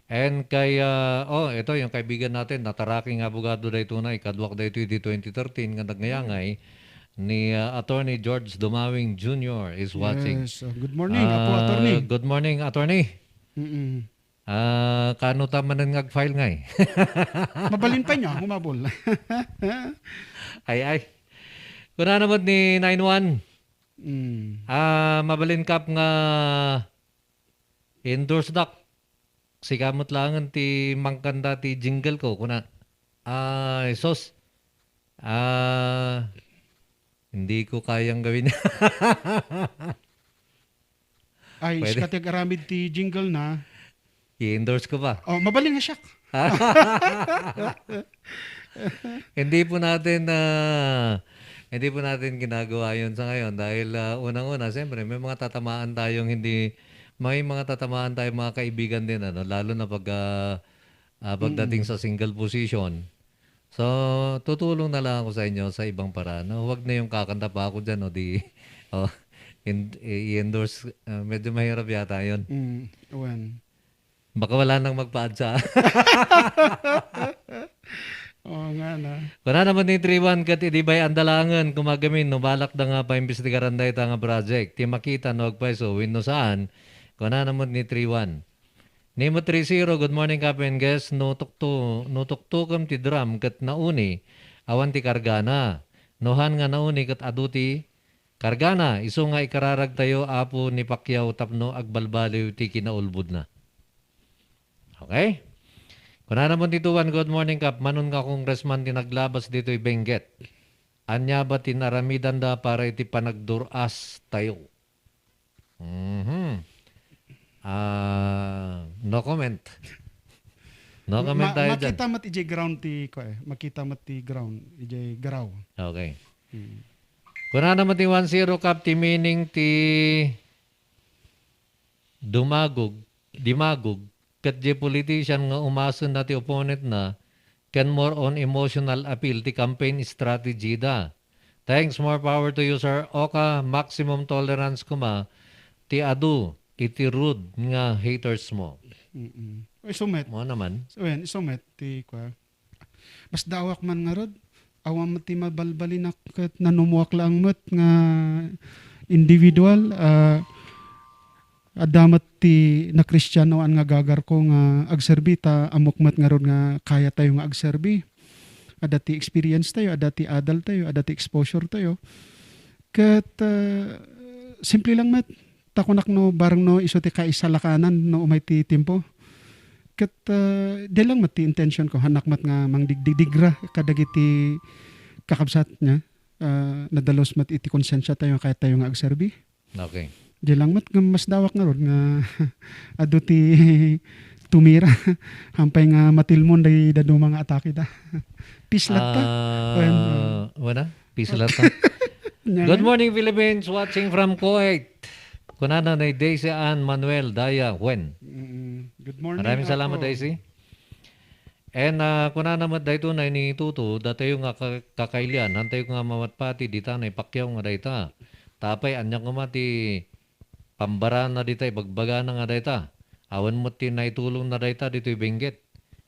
And kay, ito yung kaibigan natin, nataraking abogado da ito na, ikadwak da ito di 2013, nga nagnayangay, ni Attorney George Dumawing Jr. is watching. Yes. Good morning, Apo Attorney. Good morning, Attorney. Mm-mm. Kano tamanan ngag-file ngay? Mabalin pa niya, humabol. Ay. Kuna naman ni 91. Mm. Mabalin kap nga endorse dak. Sikamot langan ti mangkanda ti jingle ko. Kuna, sos. Hindi ko kayang gawin. Ay, Pwede. skatig aramid ti jingle na. I-endorse ko ba? Oh, mabalin nga siya. Hindi po natin ginagawa yun sa ngayon dahil unang-una siyempre may mga tatamaan tayong mga kaibigan din lalo na pagdating sa single position. So tutulong na lang ako sa inyo sa ibang paraan. Huwag na yung kakanta pa ako diyan i-endorse medyo mahirap yata 'yon. When? Baka wala nang magpa-adsa. Oo nga na. Kuna naman ni 31 kat idibay andalangan kumagamin no balak da nga paimbestigaran da ita nga project. Ti makita no agpaiso win no saan. Kuna naman ni 31. Nimo 30 good morning kapin guest no tukto kam ti drum kat nauni awan ti kargana. Nohan nga nauni kat aduti kargana iso nga ikararag tayo apo ni Pacquiao tapno agbalbaliw ti kinaulbud na. Okay? Kuna naman dito, good morning kap. Manon nga congressman tinaglabas dito Benguet. Anya ba tinaramidan da para iti panagduras tayo? No comment. No comment tayo dyan. Makita mat ijay ground ti ko makita mat ti ground ijay garaw. Okay. Kuna naman ti 1-0 kap ti meaning ti dimagog kat di politician nga umason na ti opponent na can more on emotional appeal ti campaign strategy da. Thanks, more power to you, sir. Oka, maximum tolerance kuma ti adu iti rude nga haters mo. Isumet. Mo naman. Isumet ti ko. Mas dawak man nga rod. Awam ti mabalbalin kat nanumuak lang mat nga individual adamat ti na Kristiyano an nga gagar ko nga agserbi ta amokmat nga ron nga kaya tayo nga agserbi. Ada ti experience tayo, ada ti adult tayo, ada ti exposure tayo. Kat simple lang mat takunak no barang no iso ti kaisalakanan no umay ti tempo. Kat di lang mat ti intention ko hanak mat nga mangdigdigra kadagiti kakabsat niya. Nadalos mat iti konsensya tayo kaya tayo nga agserbi. Okay. Di lang mat nga mas dawak nga ron nga adu ti tumira hampay nga matilmon day dadu mga atake da. Pislat ta. Wala? Pislat ta. Good morning Philippines, watching from Kuwait. Kunana na Daisy Ann Manuel Daya Wen. Good morning. Maraming salamat ako. Daisy. And kunana mat dayto na ni Tuto datayo nga kakailian hantayo nga mamatpati dita na Pacquiao nga dayta. Tapay anyang nga mati pambara na dita, bagbaga na nga dita. Awan mo ti naitulong na dita dito Benguet.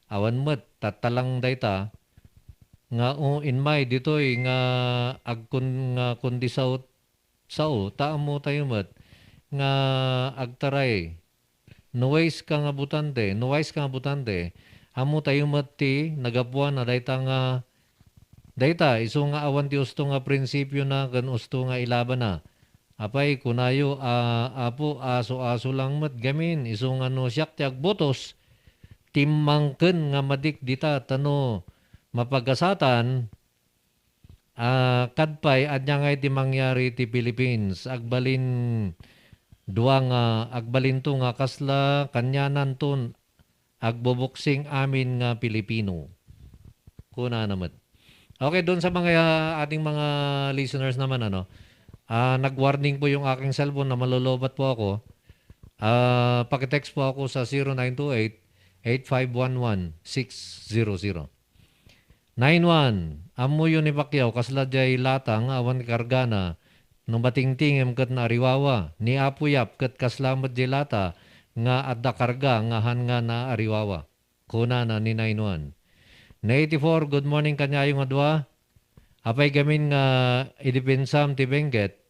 Awan mo tatalang dita nga inmay dito nga agkun nga kundi sao taamo tayo mat nga agtaray. Nuwais ka nga butante, amo tayo mat ti nagapuan na dita nga dita iso nga awan ti usto nga prinsipyo na gan usto nga ilaban na. Apay kunayo apo aso lang mat gamin iso nga no siyak ti agbotos timmangken nga madik dita tano mapagasatan kadpay adya nga iti mangyari ti Philippines agbalin to nga kasla kanyanan ton agboboksing amin nga Pilipino. Kuna naman. Okay, doon sa mga ating mga listeners naman nag-warning po yung aking cellphone na malolobat po ako. Pakitext po ako sa 0928-8511-600. 91. Amo yun ni Pacquiao kasla jay latang awan kargana nung batingting kat na ariwawa. Ni apuyap kat kaslamat jay lata nga adda karga nga han nga na ariwawa. Kuna na ni 91. 84. Good morning kanya yung adwa. Apay gamin nga idipensam ti Benguet,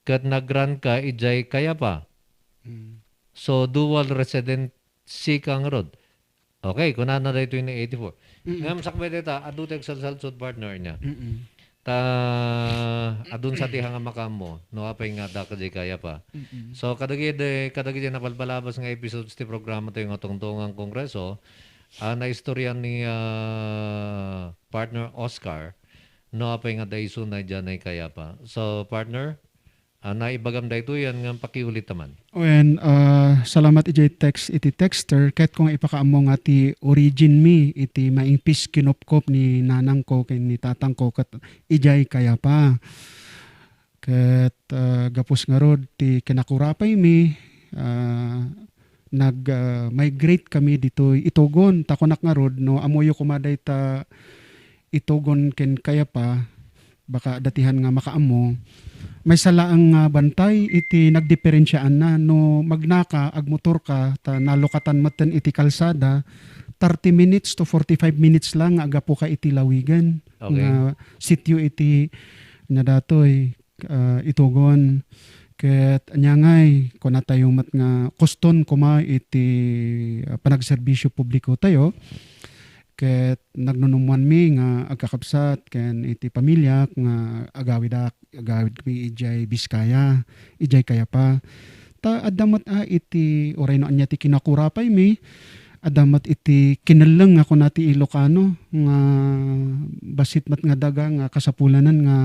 kat nagran ka ijay kaya pa. So, dual residency kang rod. Okay, kunan na dito yung 84. Ngam sakbay dito, aduteg salsalsod partner niya. Ta adun sa tihang makam mo, no apay nga da kajay kaya pa. So, kadagid napalbalabas nga episodes ti programa to yung tungtungang kongreso, na istorya ni partner Oscar, no apay nga daiso na dyan ay kaya pa. So, partner, naibagam da ito yan nga pakiulit naman. When salamat ijay text iti texter ket kung ipakaamo nga ti origin mi iti maingpis kinopkop ni nanang ko ken ni tatang ko ket ijay kaya pa. Ket gapos nga rod ti kinakurapay mi nag-migrate kami dito itugon takonak nga rod no amoyo kumaday ta itugon ken kaya pa baka datihan nga makaamo may salaang bantay iti nagdiferensyaan na no magnaka agmotor ka ta nalokatan maten iti kalsada 30 minutes to 45 minutes lang aga po ka iti lawigan Okay. nga sityo iti na datoy itugon ket anyangay kuna tayo mat nga kuston kuma iti panagserbisyo publiko tayo ket nagnunumuan mi nga agkakabsat ken iti pamilya nga agawid mi ijay Biskaya ijay kaya pa ta adamat iti oray no anya ti kinakurapay mi adamat iti kinaleng ako nati Ilocano nga basit mat nga daga nga kasapulanan nga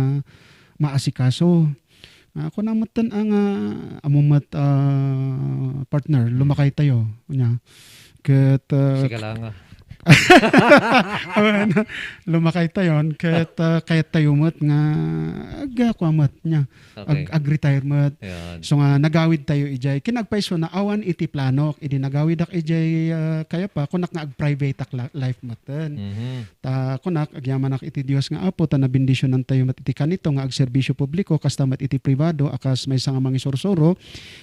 maasikaso ako namatan ang amumat partner lumakay tayo nya ket Sige lang nga. lumakay tayon ket kayat tayo mat nga aga kwamat nya Okay. ag-retirement Yan. so nga nagawid tayo ijay kinagpaiso na awan iti planok idi nagawid ak ijay kaya pa kunak nga ag-private ak life maten ta kunak agyaman ak iti Dios nga apo ta nabindisyonan tayo mat iti kanito nga agserbisyo publiko kasta mat iti pribado akas may nga mangisorsoro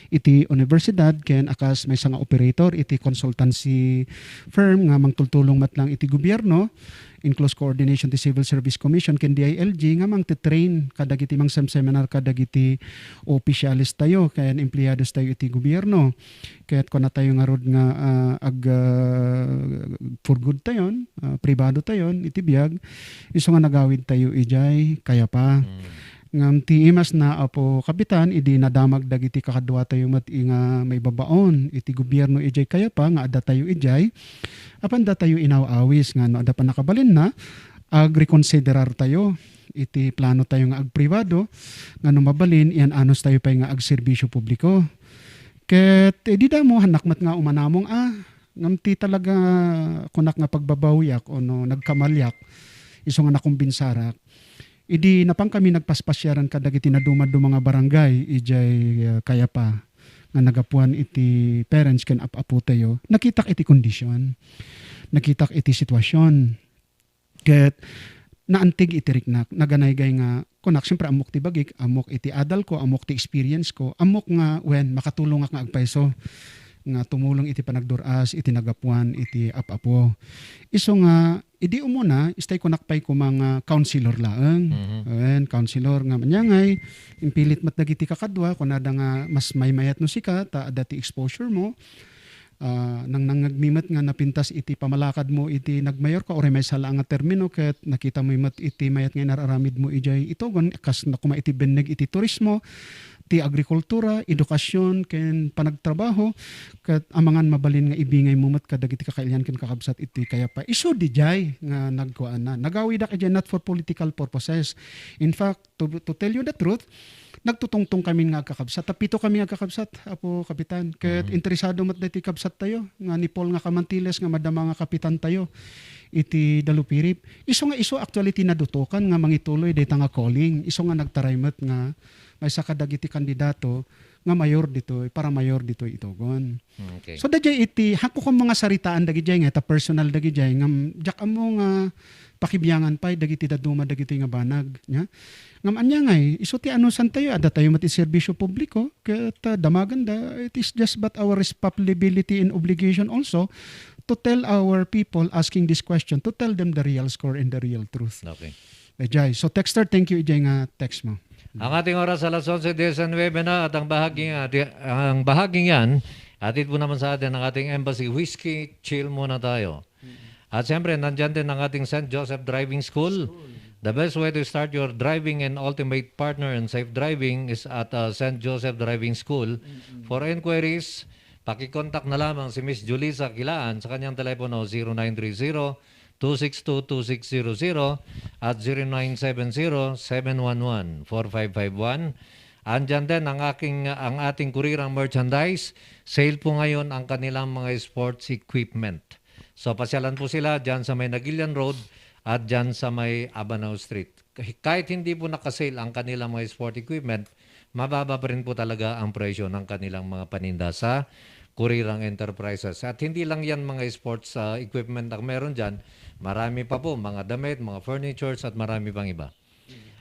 iti universidad ken akas may nga operator iti consultancy firm nga mangtultulong mat lang iti gobyerno in close coordination ti Civil Service Commission ken DILG nga mang-train kadagiti mang seminar kadagiti opisyalis tayo ken empleyados tayo iti gobyerno ket kuna tayo nga rod nga for good tayon pribado tayon iti biag isu nga nagawid tayo ijay kaya pa ngam ti imas na apo kapitan idi nadamag dagiti kakadwa tayo mat nga may babaon iti gobyerno ijay kaya pa nga adda tayo ijay apan da tayo inaw-awis nga no adda pa nakabalin na agreconsiderar tayo iti plano tayo nga agpribado nga no mabalin iyan anos tayo pa nga agserbisyo publiko ket di da mo hanakmat nga umanamong ngam ti talaga kunak nga pagbabawyak o no nagkamalyak isu nga nakumbinsarak idi napang kami nagpaspasyaran kadagiti nadumad-do mga barangay ijay kaya pa nga nagapuan iti parents ken apo tayo nakitak iti kondisyon nakitak iti sitwasyon ket naantig iti riknak naganaygay nga kunak siyempre amok ti bagik amok iti adal ko amok ti experience ko amok nga wen makatulong ak nga agpayso nga tumulong iti panagduras iti nagapuan iti apapo iso nga idi umuna istay ko nakpay ko mga counselor laeng counselor nga manyangay impilit mat dagiti kakadwa kunada nga mas maymayat no sika ta dati exposure mo nang nangagmimat nga napintas iti pamalakad mo iti nagmayor ka or may sala nga termino ket nakita mo mat iti mayat nga nararamid mo ijay itogon kas nakuma iti beneg iti turismo ti agrikultura, edukasyon, ken panagtrabaho, ket amangan mabalin nga ibingay mo mat kadagiti kakailyan ken kakabsat iti kaya pa. Isu di jay nga nagkuan na. Nagawid ak ijay not for political purposes. In fact, to tell you the truth, nagtutungtong kami nga kakabsat. Tapito kami nga kakabsat, apo kapitan. Ket interesado mat dati kabsat tayo. Nga ni Paul nga Kamantiles nga madama nga kapitan tayo. Iti Dalupirip. Isu actually tinadutukan nga mangituloy data nga calling. Isu nga nagtaraymat nga may sa kadagiti kandidato nga mayor dito para mayor dito itogon. Okay. So dajay iti hako ko mga saritaan dagiti nga ta personal dagiti nga jak amo nga pakibiyangan pay dagiti daduma dagiti nga banag nya. Ngam anya nga isu ti anusan tayo ada tayo mati serbisyo publiko ket damagan da it is just but our responsibility and obligation also to tell our people asking this question to tell them the real score and the real truth. Okay. Ejay. So texter, thank you Ejay nga text mo. Ang ating oras alas 11:19 na at ang bahaging yan, atid po naman sa atin ang ating Embassy Whiskey. Chill muna tayo. At siyempre, nandyan din ang ating St. Joseph Driving School. The best way to start your driving and ultimate partner in safe driving is at St. Joseph Driving School. For inquiries, pakikontak na lamang si Miss Julissa Kilaan sa kanyang telepono 0930-262-2600 at 0970-711-4551. Andyan din ang ating kurirang merchandise. Sale po ngayon ang kanilang mga sports equipment. So pasyalan po sila dyan sa may Nagilian Road at dyan sa may Abanao Street. Kahit hindi po nakasale ang kanilang mga sport equipment, mababa pa rin po talaga ang presyo ng kanilang mga paninda sa Kurirang Enterprises. At hindi lang yan mga sports equipment ang meron dyan. Marami pa po, mga damit, mga furnitures at marami pang iba.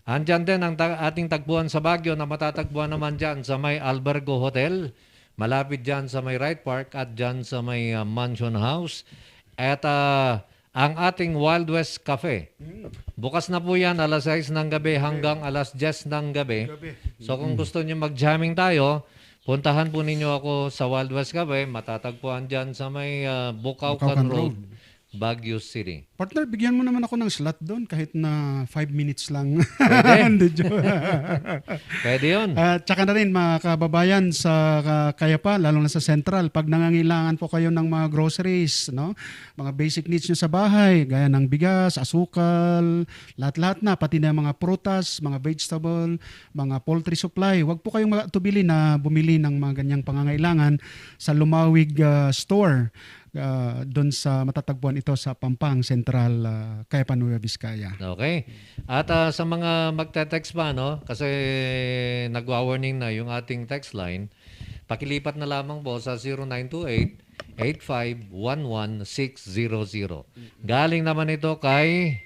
Andyan din ang ating tagpuan sa Baguio na matatagpuan naman dyan sa may Albergo Hotel. Malapit dyan sa may Wright Park at dyan sa may Mansion House. At ang ating Wild West Cafe. Bukas na po yan alas 6 ng gabi hanggang alas 10 ng gabi. So kung gusto niyo mag-jamming tayo, puntahan po ninyo ako sa Wild West Cafe. Matatagpuan dyan sa may Bukaucan Road, Baguio City. Partner, bigyan mo naman ako ng slot doon kahit na 5 minutes lang. Pwede. Hindi, joke. Pwede yun. Tsaka na rin mga kababayan sa Kayapa, lalo na sa Central, pag nangangailangan po kayo ng mga groceries, no? Mga basic needs nyo sa bahay, gaya ng bigas, asukal, lahat-lahat na, pati na mga prutas, mga vegetable, mga poultry supply. Huwag po kayong matubili na bumili ng mga ganyang pangangailangan sa Lumawig store. Doon sa matatagpuan ito sa Pampang Central, Kayapa, Nueva Vizcaya. Okay. At sa mga magte-text pa, no? Kasi nagwa-warning na yung ating text line, pakilipat na lamang po sa 0928-8511-600. Galing naman ito kay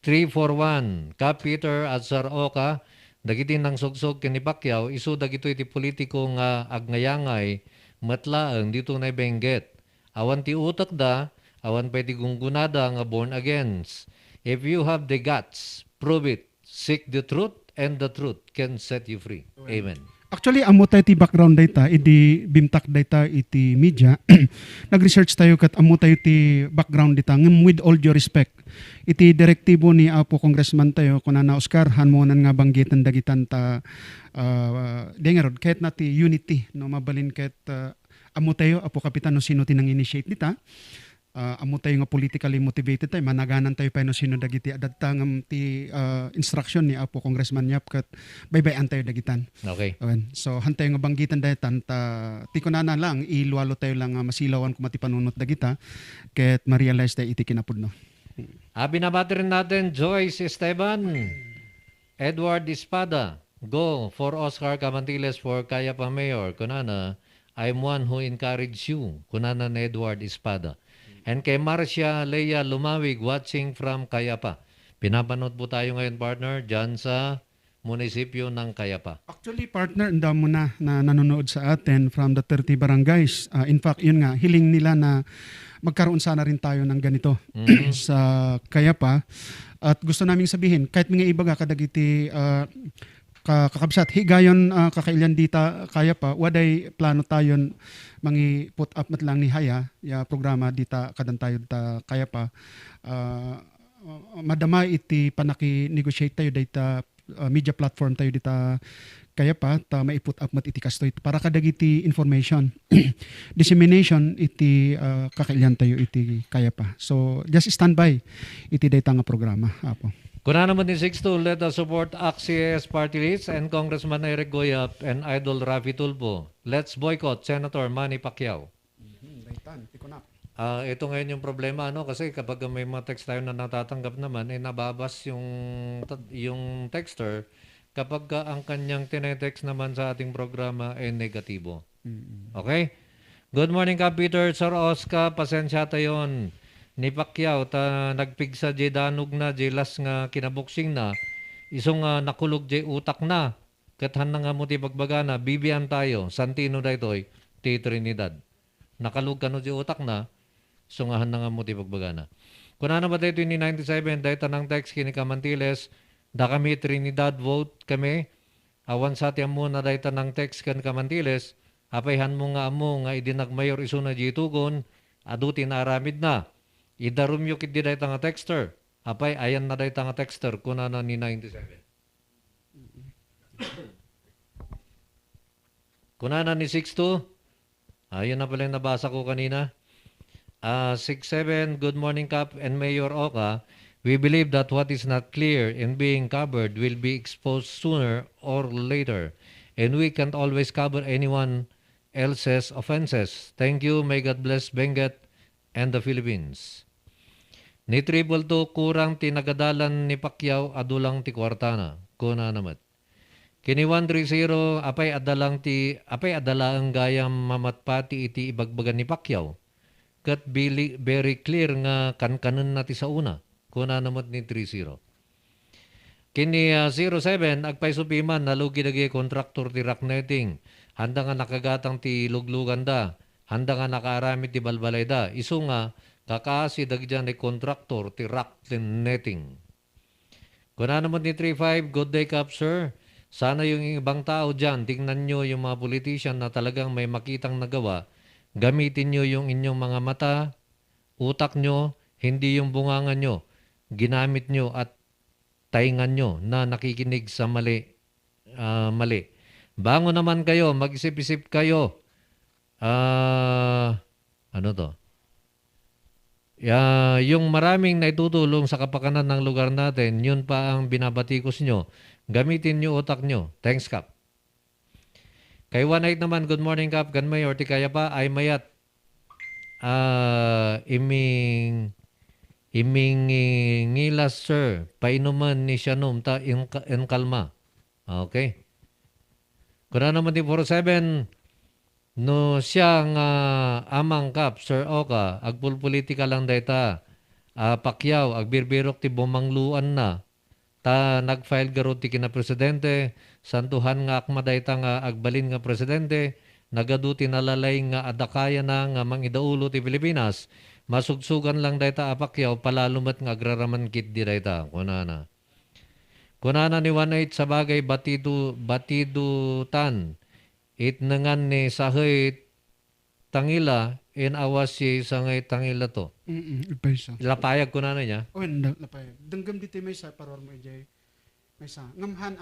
341. Ka Peter at Sir Oka, dagitin ng sugsog kini Pacquiao, isu dagito iti politiko nga agnayangay, matlaang dito na Benguet. Awan ti utak da, awan pwede gunggunada nga born against. If you have the guts, prove it. Seek the truth and the truth can set you free. Amen. Actually, amo tayo ti background data, idi bimtak data iti media. Nag-research tayo kat amo tayo ti background data. Ngem with all due respect, iti direktibo ni Apo Congressman tayo, kunana Oscar, hanmonan nga banggitan dagitan ta dengarod, kahit na ti unity, no, mabalin kahit amo tayo, Apo Kapitan, no sino tinang-initiate nita. Amo tayo nga politically motivated tayo, managanan tayo pa no sino dagiti adatang ti instruction ni Apo Congressman Yap kat bye-bye tayo dagitan. Okay. So hantay nga banggitan daytan ta ti kunana lang iluwalo tayo lang masilawan kumati panunot dagita ket ma-realize tayo iti kinapudno. Binabati rin natin Joyce Esteban, Edward Espada, go for Oscar Camantiles for Kayapa Mayor. Kunana, I'm one who encourage you. Kunana na Edward Espada. And kay Marcia Leia Lumawig watching from Kayapa. Pinapanood po tayo ngayon, partner, dyan sa munisipyo ng Kayapa. Actually, partner, ang damo na nanonood sa atin from the 30 barangays. In fact, yun nga, hiling nila na magkaroon sana rin tayo ng ganito sa Kayapa. At gusto naming sabihin, kahit mga iba ka kadagiti kakabsat, higayon kakailyan dita Kayapa, waday plano tayon mangi put up mat lang ni Haya, ya programa dita kadan tayo ta Kayapa. Madama iti panaki-negotiate tayo dita media platform tayo dita Kayapa ta maiput up mat iti kastoy para kadagiti information dissemination iti kakailyan tayo iti Kayapa. So just stand by iti dayta nga programa, Apo. Kuna naman ni 6-2, let us support AXIS Party List and Congressman Eric Goyap and Idol Rafi Tulfo. Let's boycott Senator Manny Pacquiao. Ito ngayon yung problema, no? Kasi kapag may mga text tayo na natatanggap naman, nababas yung texter kapag ang kanyang tinetext naman sa ating programa ay negatibo. Okay? Good morning ka, Peter. Sir Oscar, pasensya tayon. Ni Pacquiao ta nagpigsa di danog na di las nga kinaboksing na isong nakulog di utak na kathan na nga mo ti pagbagana bibian tayo Santino daytoy ti Trinidad nakalog kano di utak na sungahan na nga mo ti pagbagana. Kuna naman dito ni 97, dahil ng text kini Kamantiles, da kami Trinidad vote kami, awan sa tiyan mo na dahil ng text kan Kamantiles, apayhan mo nga idinagmayor iso na jitugon, aduti na aramid na. Idarum yung kiti dahil nga texter, apay ayan na dahil nga texter, kuna na ni 97. Kuna na ni 62, ayun na pala yung nabasa ko kanina. 67, good morning Kap and Mayor Oka. We believe that what is not clear in being covered will be exposed sooner or later. And we can't always cover anyone else's offenses. Thank you. May God bless Benguet and the Philippines. Ni Triple 2, kurang tinagadalan ni Pacquiao adulang ti kwartana. Kuna naman. Kini 130, apay adala ang gayam mamatpati iti ibagbagan ni Pacquiao. Kat very clear nga kankanan nati sa una. Kuna naman ni 30. Kini 07, agpay supiman nalugi dagi kontraktor ti rocknetting. Handa nga nakagatang ti luglugan da. Handa nga nakaaramid ti balbalay da. Isu nga kakaasi dagjan ni kontraktor ti rocknetting. Kuna naman ni 35, good day Kap sir. Sana yung ibang tao dyan, tingnan nyo yung mga politician na talagang may makitang nagawa. Gamitin nyo yung inyong mga mata, utak nyo, hindi yung bungangan nyo. Ginamit nyo at taingan nyo na nakikinig sa mali. Bango naman kayo, mag-isip-isip kayo. Ano to? Yung maraming naitutulong sa kapakanan ng lugar natin, yun pa ang binabatikos nyo. Gamitin nyo utak nyo. Thanks, Kap. Kay 18 naman, good morning, Kap. Ganmay, or ti kaya pa, ay mayat. Iming ngilas, sir. Painuman ni Shanum, ta in kalma. Okay. Kuna naman ti 47, no siya nga amang Kap, Sir Oka, agpulpolitika lang dayta. Pacquiao, agbirbirok ti bumangluan na. Ta nag-file garo ti kina presidente, santuhan nga akma dayta nga agbalin nga presidente, nagaduti nalalay nga adakaya na nga mangidaulo ti Pilipinas, masugsugan lang dayta Pacquiao palalumat nga agraraman kit di dayta. Kunana ni 18 sa bagay batidutan, itnangan ni sahay tangila, in awas si sangay tangila to. Ipaysa. Lapayag kunana niya. O, lapay. Denggam dito may sa paror mo ijay. May sa. Ngamhan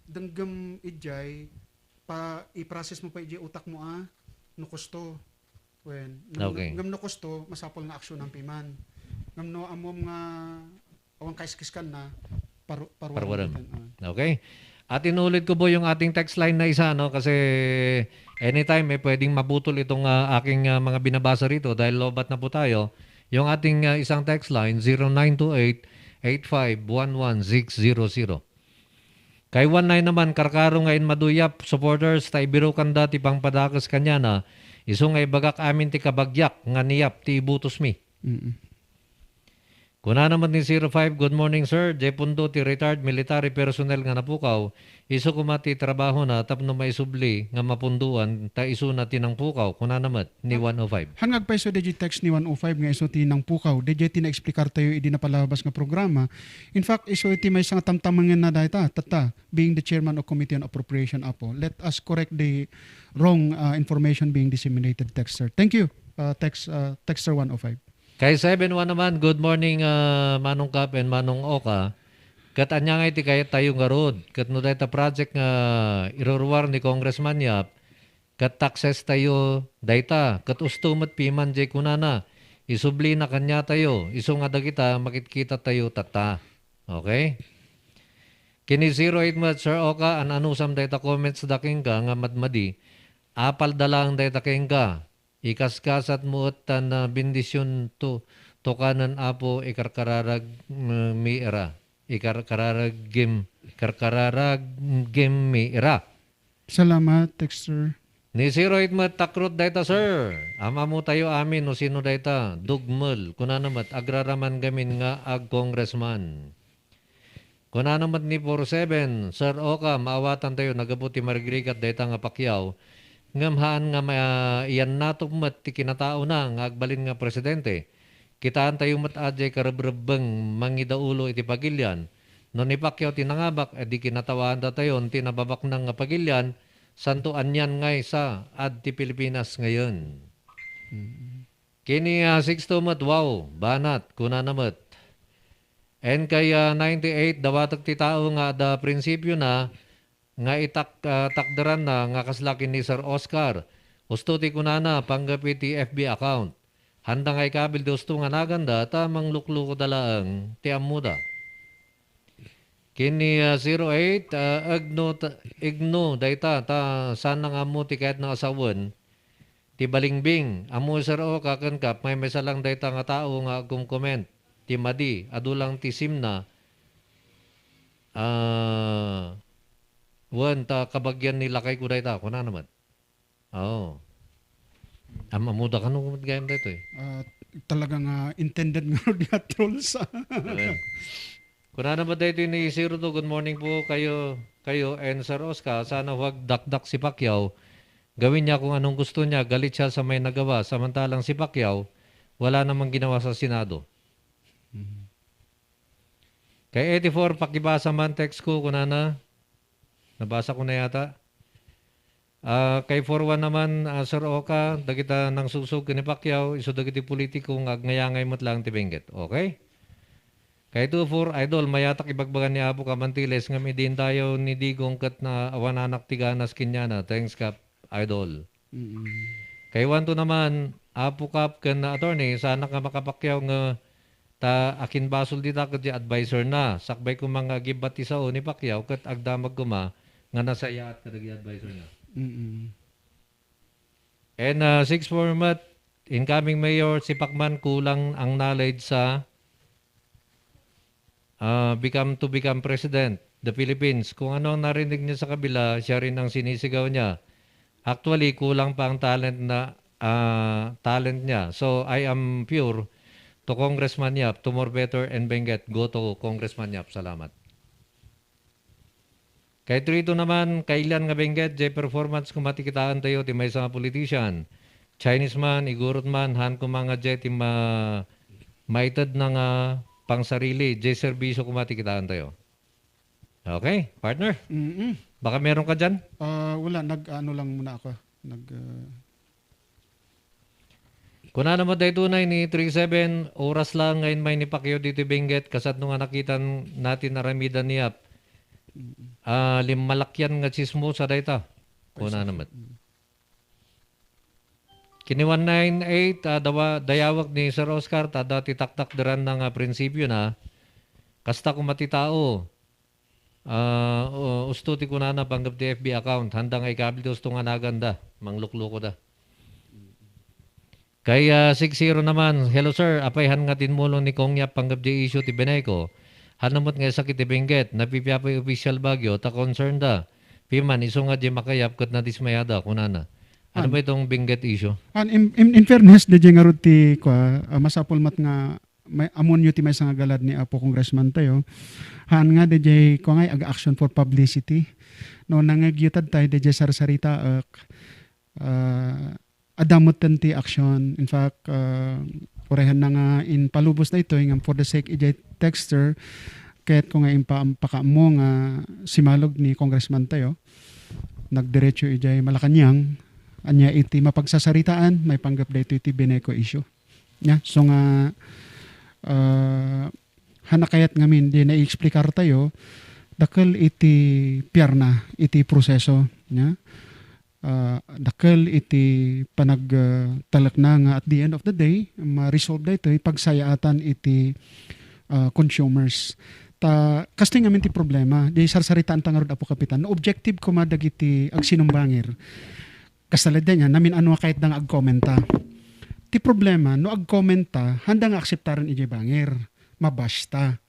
denggam ijay, i-process mo pa ijay utak mo nukusto. Wen. Okay. Ngam nukusto, masapol na aksyon ng piman. Ngam no amom nga, awang kaiskiskan na, Parwaram. Okay. At inulit ko po yung ating text line na isa, no? Kasi anytime may pwedeng maputol itong aking mga binabasa rito dahil lobat na po tayo. Yung ating isang text line, 0928-8511-600. Kay 19 naman, karkaro ngayon maduyap, supporters, ta ibiro kanda ti pangpadakas kanya na, iso nga ibagak amin ti kabagyak, nga niyap ti ibutos mi. Kuna naman ni 05, good morning sir, Jepundo ti retired military personnel nga napukaw, iso kumati trabaho na tapno maisubli nga mapunduan, ta iso na tinang pukaw, kuna naman ni 105. Hangag pa iso DJ text ni 105 nga iso tinang pukaw, DJ tina-explicar tayo idi na palabas nga programa. In fact, iso iti may isang tamtamangan na data, tata, being the chairman of Committee on Appropriation Apo, let us correct the wrong information being disseminated, texter. Thank you, texter 105. Kay 71 naman, good morning Manong Kap and Manong Oka. Kat anya nga iti kaya tayo nga road. Kat no data project nga irorwar ni Congressman Yap. Kat taxes tayo data. Kat ustumat piman jay kunana. Isubli na kanya tayo. Iso nga da kita makikita tayo tata. Okay? Kini 08 mat Sir Oka an anusam data comments daking ka nga madmadi. Apal dalang data keng ka. Ikaskasat mo at na bendisyon to kanan apo ikarkararag miira. Ikarkararag gem miira. Salamat, texter. Ni 08 mat takrot dayta sir. Ama mo tayo amin no sino dayta. Dugmel. Kuna namat agraraman gamin nga ag congressman. Kuna namat ni 47. Sir Oka, maawatan tayo nagabuti marigrigat dayta nga Pacquiao. Ngamhaan nga iyan natugmat ti kinatao na nga agbalin nga presidente. Kitaan tayo matadjay karabrabang mangidaulo iti pagilyan. No ni Pacquiao tinangabak, edi kinatawaan da tayo, tinababak ng pagilyan, santo anyan ngay sa ad ti Pilipinas ngayon. Kini 6 mat, wow, banat, kuna namat. And kaya 98, dawatag ti tao nga da prinsipyo na, nga takdaran na nga kaslakin ni Sir Oscar. Gusto ti kunana, panggapi ti FB account. Handa nga ikabil di gusto nga naganda, tamang lukluko dalaang ti amuda. Kini 08, igno, dayta, ta sana nga mo ti kahit na asawan, ti balingbing, amo Sir O, kakankap, may mesalang dayta nga tao nga comment, ti madi, adulang ti simna, wan, ta kabagyan nila kay kuday ta. Kuna naman. Oo. Amuda ka nung gayam dito eh. Talagang intended nga rin nga trolls. Kuna naman dito ni Zero to, good morning po kayo and Sir Oscar. Sana huwag dakdak si Pacquiao. Gawin niya kung anong gusto niya. Galit siya sa may nagawa. Samantalang si Pacquiao, wala namang ginawa sa Senado. Kay 84, pakibasa man text ko, kunana. Nabasa ko na yata. Kay 41 naman, Sir Oka, dagita ng susug ni Pacquiao, iso dagiti politiko ngayangay mo't lang ti Benguet. Okay? Kay 24, Idol, mayatak ibagbagan ni Apo Kamantiles, nga midin tayo ni Digong kat na awananak tiganas kinyana. Thanks, Kap, Idol. Kay 12 naman, Apo Kap kan na attorney, sana ka makapakyaw nga ta akin basol dita kat advisor na. Sakbay ko mga gibati sao ni Pacquiao kat agdamag kuma nga nasaya at kadagi advisor na. And 6 Matt, incoming mayor si Pacman kulang ang knowledge sa become president the Philippines. Kung ano ang narinig niya sa kabila, siya rin ang sinisigaw niya. Actually, kulang pa ang talent niya. So I am pure to Congressman Yap, to more better and Benguet. Go to Congressman Yap. Salamat. Kay trito naman, kailan nga Benguet, jay performance kung matikitaan tayo, ti may isang politician. Chinese man, igurot man, han kung mga jay, ti maitad na nga pang sarili, jay servisyo kung matikitaan tayo. Okay, partner? Baka meron ka dyan? Wala, nag-ano lang muna ako. Kuna naman tayo tunay ni 37, oras lang ngayon may ni Pacquiao dito Benguet, kasat nung nakita natin na ramidan ni Yap. Limalakyan nga chismo sa dayta. Kuna naman. Kini 198, dayawag ni Sir Oscar, dati taktak daran ng prinsipyo na, kasta kung matitao, usto ti kunana panggap ti FB account, handa nga ikabil ti usto nga naganda, manglukluko da. Kaya 60 naman, hello sir, apayhan nga tinmulong ni Kong Yap panggap di issue ti Beneco. Hanamot nga sakit ti Benguet, napipiyapay official Bagyo, ta concern da. Piman, iso nga di makayap kat na dismayada, kunana. Ano ba itong Benguet issue? In fairness, di nga rin ti masapol mat nga may amonyo ti may nga galad ni Apo Congressman tayo. Han nga di ko nga aga-action for publicity. No, nangagyutad tayo di sarsarita adamot ti action. In fact, orehan na nga in palubos na ito, for the sake ijay texter, kahit ko nga impaka mo nga simalog ni Congressman tayo, nagdiretso ijay Malacanang, anya iti mapagsasaritaan, may panggap da ito iti Beneco issue. Yeah? So nga, hanakayat ngamin, di na-explicar tayo, dakal iti pierna, iti proseso. Yeah? Dakal iti panagtalak na nga at the end of the day, ma-resolve da ito, pagsayaatan iti consumers. Kasting ngamin ti problema, di sarsaritaan tangarod Apo Kapitan, objective ko madag iti agsinumbangir. Kasalad niya, namin ano kahit na agkomenta. Ti problema, no agkomenta, handa nga akseptaran iti bangir, mabasta.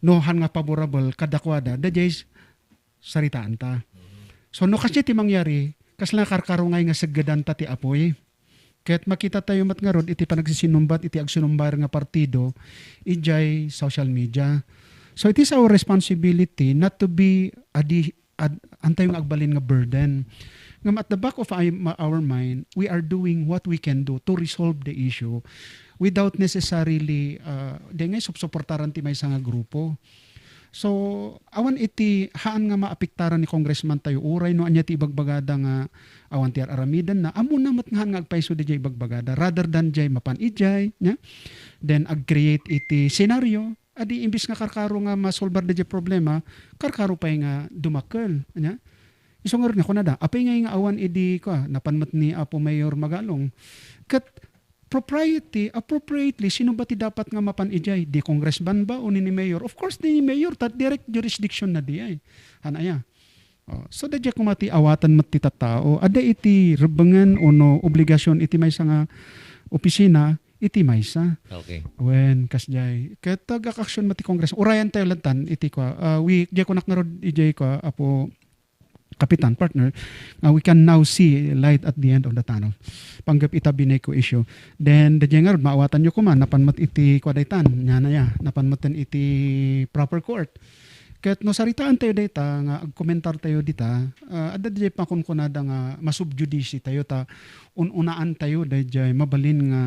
No han nga favorable, kadakwada, da jay saritaan ta. So no kasi ti mangyari, kasla karkarungay nga saggadan ta ti apoy. Kaya't makita tayo matngarod iti panagsisinumbat iti agsinumbar nga partido ijay social media. So it is our responsibility not to be antay yung agbalin nga burden. Ngam at the back of our mind, we are doing what we can do to resolve the issue. without necessarily di ngay suportaran ti may nga grupo. So awan iti haan nga maapektaran ni congressman tayo uray no anya ti ibagbagada nga awan ti aramidan na amo na matngahan nga agpaiso di jay ibagbagada rather than jay mapan ijay nya. Then ag-create iti scenario adi imbis nga karkaro nga masolbar di jay problema karkaro pay nga dumakkel nya. Isongar nga kunada apay nga awan idi ko napanmat ni Apo Mayor Magalong kat appropriately, sino ba ti dapat nga mapan-ijay? Di congressman ba o ni mayor? Of course, ni mayor, direct jurisdiction na di ay. Hanaya. So, dadya kumati awatan mat ti tattao, ada iti rebangan o no obligasyon iti may nga opisina, iti may sa. Okay. When, kasjay. Kaya tagak-aksyon mati congress. Urayan tayo lantan, iti ko. Diya ko naknarod ijay ko, Apo Kapitan, partner, we can now see light at the end of the tunnel. Panggap itabinay ko issue. Then, dadya nga ron, maawatan nyo ko man, napanmat iti kwadaytan, napanmatan iti proper court. Kahit no saritaan tayo data, nga komentar tayo dita, ada dadya pakunkunada nga masubjudici tayo, ununaan tayo, dadya mabalin nga,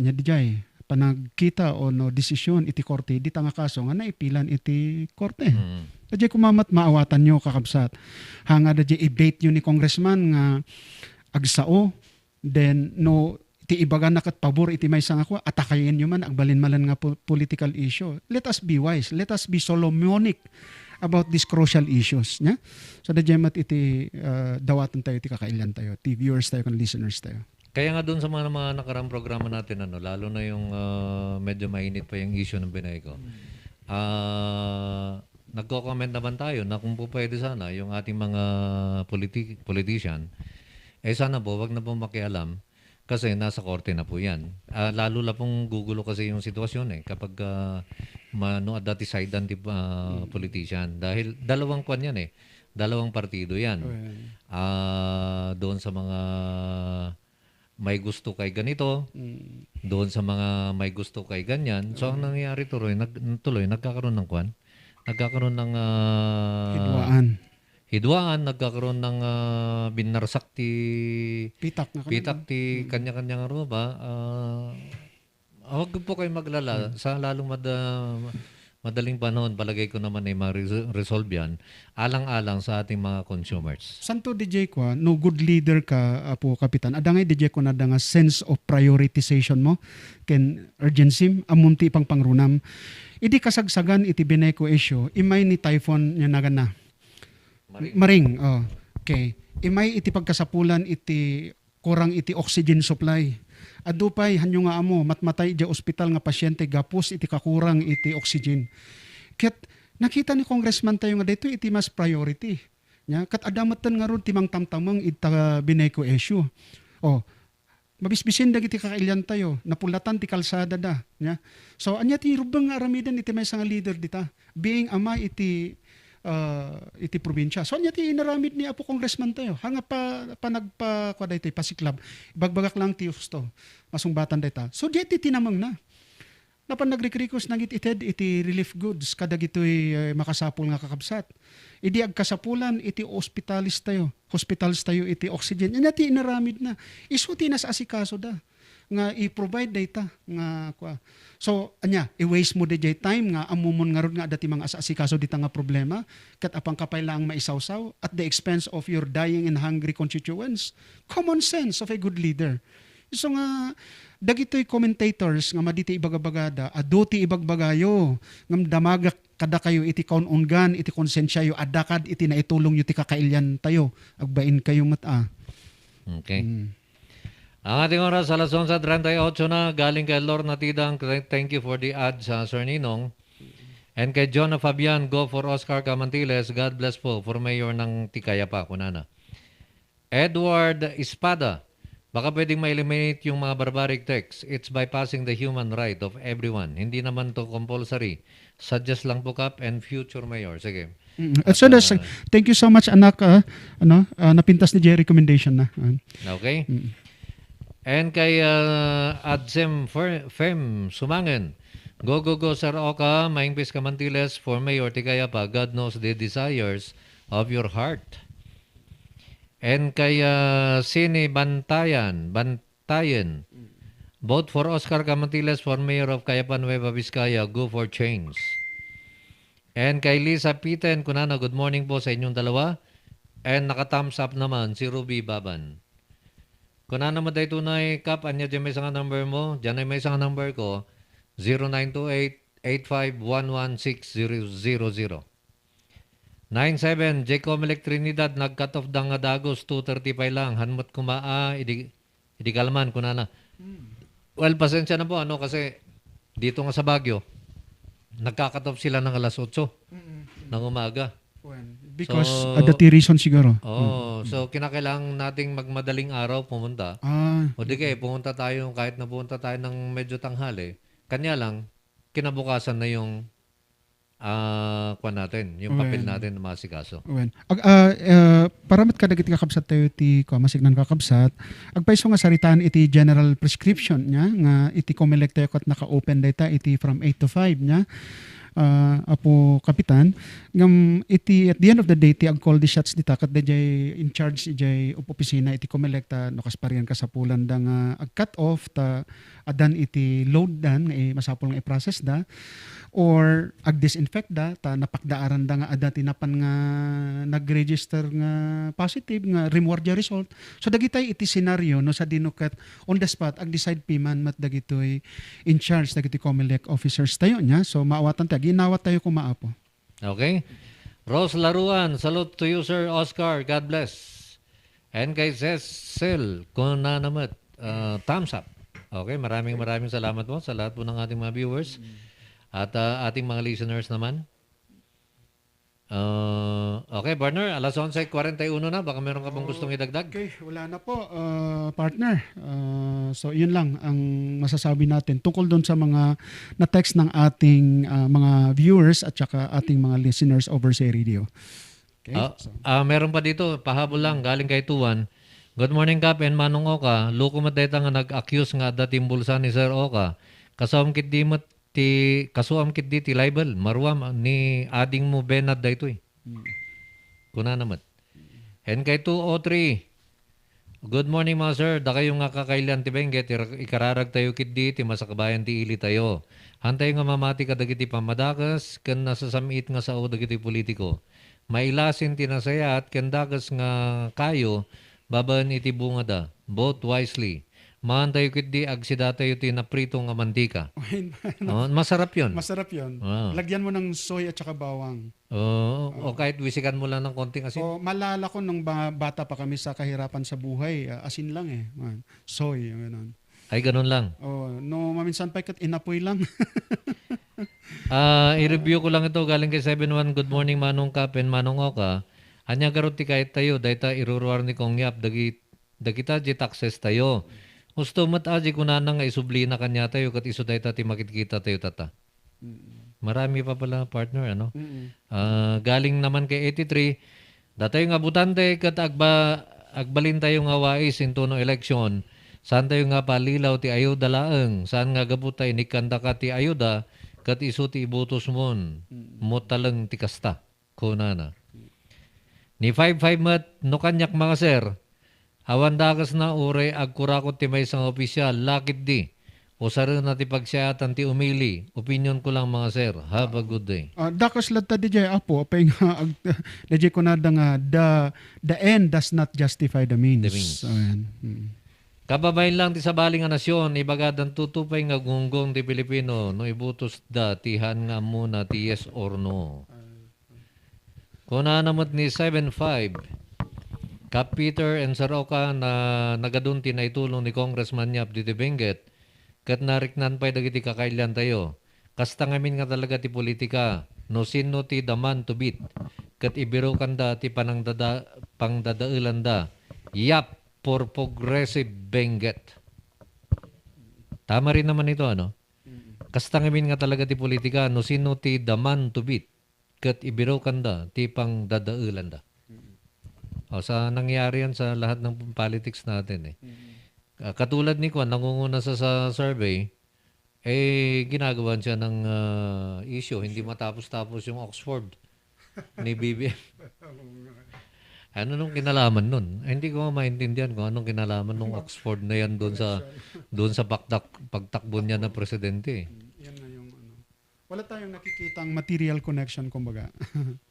nya dadya panagkita o no desisyon iti korte, dita nga kaso nga naipilan iti korte. Dadya kumamat maawatan nyo kakabsat. Hanga dadya i-bait nyo ni congressman nga agsao. Then no iti ibaga nakat pabor iti may sang ako atakayin nyo man agbalin malan nga political issue. Let us be wise. Let us be Solomonic about these crucial issues. Nya? So dadya mat iti dawatan tayo, iti kakailan tayo, iti viewers tayo, kan listeners tayo. Kaya nga doon sa mga nakarang programa natin, lalo na yung medyo mainit pa yung issue ng binay ko. Nagko-comment naman tayo na kung po pwede sana yung ating mga politician, sana po wag na po makialam kasi nasa korte na po yan. Lalo la pong gugulo kasi yung sitwasyon kapag dati-sidean politician. Dahil dalawang kwan yan dalawang partido yan. Doon sa mga may gusto kay ganito, doon sa mga may gusto kay ganyan. So ang nangyayari tuloy nagkakaroon ng kwan. Nagkakaroon ng hidwaan, nagkakaroon ng binarsakti Pitak ti kanya-kanya nga ro ba. Huwag po kayo maglala sa lalong madaling panahon, palagay ko naman ay ma-resolve yan, alang-alang sa ating mga consumers. Santo DJ ko, no good leader ka, Apo Kapitan. Adangay DJ ko na nga sense of prioritization mo, ken urgency, amunti pang pangrunam. Idi kasagsagan iti bineko issue, imay ni typhoon niya nagana. Maring. Okay. Imay iti pagkasapulan iti kurang iti oxygen supply. Adupay hanyo nga amo matmatay di ospital nga pasyente gapos iti kakurang iti oxygen. Ket nakita ni congressman tayo nga dito iti mas priority. Nya kat adamatan nga ron timang tamtamang ita bineko issue. Mabisbisin dagiti kakailyan tayo, napulatan ti kalsada da. Nya. So anya ti rubang nga aramidan iti may nga leader dita. Being ama iti probinsya. So anya ti inaramid ni Apo congressman tayo. Hanga pa nagpa kwa daytoy pasiklab. Bagbagak lang ti gusto. Masungbatan dayta. So di ti tinamang na. Napan nagrekrikos nang iti relief goods kadag ito'y makasapol nga kakabsat. Idi agkasapulan iti hospitals tayo iti oxygen. Yan ti inaramid na. Isuti na sa asikaso da. Nga i-provide data nga kwa. So anya i-waste mo DJ time nga amumon nga ron nga dati mga asikaso dita nga problema ket apang kapay lang maisawsaw at the expense of your dying and hungry constituents. Common sense of a good leader. So nga dagitoy commentators nga maditi ibagabagada aduti ibagbagayo ngam damaga kada kayo iti kaunungan iti konsensyayo adakad iti naitulong yu ti kakailyan tayo agbain kayo mata. Okay. Ang ating oras alas 11:38 na galing kay Lord Natidang. Thank you for the ads, Sir Ninong. And kay John Fabian, go for Oscar Camantiles. God bless po for mayor ng Tikayapa, kunana. Edward Espada, baka pwedeng ma-eliminate yung mga barbaric texts. It's bypassing the human right of everyone. Hindi naman to compulsory. Suggest lang po Kap and future mayor. Sige. Thank you so much anak. Napintas ni Jerry recommendation na. Okay. And kay Adsem Fem Sumangen, go Sir Oka, Maingpis Camantiles for Mayor Tikayapa. God knows the desires of your heart. And kay Sini Bantayan, Vote for Oscar Camantiles for Mayor of Cayapan, Nueva Vizcaya. Go for change. And kay Lisa Piten, kunana, good morning po sa inyong dalawa. And naka-thumbs up naman si Ruby Baban. Kunana mo dahi tunay, Kap, anya dyan may isang number mo. Dyan ay may isang number ko, 0928-8511-6000. 97, Jacomelec Trinidad, nag-cut off dang Dagos, 2:35 lang. Hanmot kumaa, idi kalman, kunana. Well, pasensya na po, kasi dito nga sa Baguio, nagka-cut off sila ng alas 8 ng umaga. Because So, adati reason siguro. So kinakailangan nating magmadaling araw pumunta. O di kaya pumunta tayo kahit na pumunta tayo ng medyo tanghali. Kanya lang kinabukasan na yung kwan natin, yung papel natin na masikaso. Paramat kadagit kakabsat tayo ti masignan kakabsat. Agpaiso nga saritaan iti general prescription niya nga iti Comelec tayo kat naka-open data iti from 8 to 5 niya. Apo kapitan ngam iti at the end of the day ti agcall the shots dita kat dayjay in charge ijay opisina iti Comelec ta no kasparian ka sa pulan da nga ag-cut off ta adan iti load dan masapol nga i-process da or ag-disinfect da ta napakdaaran da nga ada tinapan nga nag-register nga positive nga remordia result. So dagitay iti scenario no sa dinukat on the spot ag-decide piman mat dagitoy in charge dagiti Comelec officers tayo nya. So maawatan tayo ginawat tayo kung maapo. Okay? Rose Laruan, salute to you Sir Oscar. God bless. And kay Cecil, kung nanamat, thumbs up. Okay, maraming salamat po sa lahat po ng ating mga viewers. At ating mga listeners naman. Okay, partner, alas 11:41 na. Baka meron ka bang gustong idagdag? Okay, wala na po, partner. So, yun lang ang masasabi natin tungkol doon sa mga na-text ng ating mga viewers at saka ating mga listeners over sa radio. Okay? Meron pa dito, pahabol lang, galing kay Tuwan. Good morning, Kap, and Manong Oka. Luko mateta nga nag-accuse nga dating bulsa ni Sir Oka. Kasawam kit di ti libel. Marwam ni ading mo benad da ito eh. Kuna naman. And kay 203. Good morning mga sir. Da kayo nga kakailan ti Benguet. Ikararag tayo kit di ti masakabayan ti ili tayo. Hantay nga mamati ka dagiti pamadakas. Kan nasasamit nga sa o dagiti politiko. Mailasin ti nasaya at kandagas nga kayo. Babaan iti bunga da. Vote wisely. Maantay ko di agsida tayo naprito nga mantika. Masarap yun. Masarap yun. Lagyan mo ng soy at saka bawang. O kahit wisikan mo lang ng konting asin. Malala ko nung bata pa kami sa kahirapan sa buhay, asin lang eh. Soy, gano'n. Ay, ganun lang. No, maminsan pa inapoy lang. I-review ko lang ito galing kay 71. Good morning Manong Kap and Manong Oka. Anya garuti kahit tayo, dahita iruruar ni Kong Yap, dagita di taxes tayo. Gusto mat aji kunana nga isubli na kanya tayo kat iso dahita ti makikita tayo tata. Marami pa pala partner, ano? Galing naman kay 83, datay nga butante kat agbalin tayo nga wais into no election. Saan tayo nga palilaw ti ayuda laeng, saan nga gabutay ni kanda ka ti ayuda, kat iso ti ibutos mon, motalang ti kasta, kunana. Ni 55 mat, no kanyak mga sir, awan dagas na ure agkurakot ti may isang opisyal, lakit di. O saro na ti pagsyatan ti umili. Opinion ko lang mga sir. Have a good day. Dakas lata di jay apo, apay nga, di ko na nga, the end does not justify the means. The means. So, yan. Kababayin lang ti sa baling nga nasyon, ibagadan tutupay nga gunggong ti Pilipino, no ibutos da, tihan nga muna ti yes or no. Kuna namot ni 75, Kap Peter and Saroka na nagadunti na itulong ni Congressman Yap diti Benguet, kat nariknan pa'y dagiti kakailan tayo. Kasta ngamin nga talaga ti politika, no sino ti daman to beat, kat ibiro kanda ti pangdadailan da. Yap for progressive Benguet. Tama rin naman ito, ano? Kasta ngamin nga talaga ti politika, no sino ti daman to beat, kat ibiro kanda ti pangdadailan da. Sa nangyari yan sa lahat ng politics natin eh. Katulad ni Kwan, nangunguna sa survey, ginagawan siya ng issue. Hindi matapos-tapos yung Oxford ni BBM. Ano nung kinalaman nun? Hindi ko nga maintindihan kung anong kinalaman nung Oxford na yan doon sa pagtakbo niya na presidente. Yan nga yung ano. Wala tayong nakikitang material connection, kumbaga.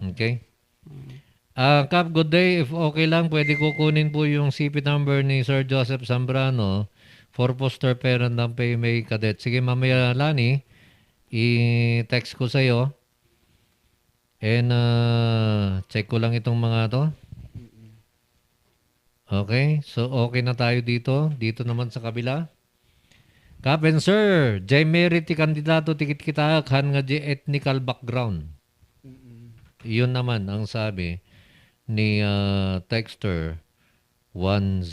Okay? Kap, good day. If okay lang, pwede ko kunin po yung CP number ni Sir Joseph Zambrano for poster parent ng PMA Cadet. Sige, mamaya, Lani, i-text ko sa'yo. And check ko lang itong mga to. Okay, so okay na tayo dito. Dito naman sa kabila. Kapen sir, jay merit ti kandidato tikit kita kan nga di ethnical background. Yun naman ang sabi ni Texter 10.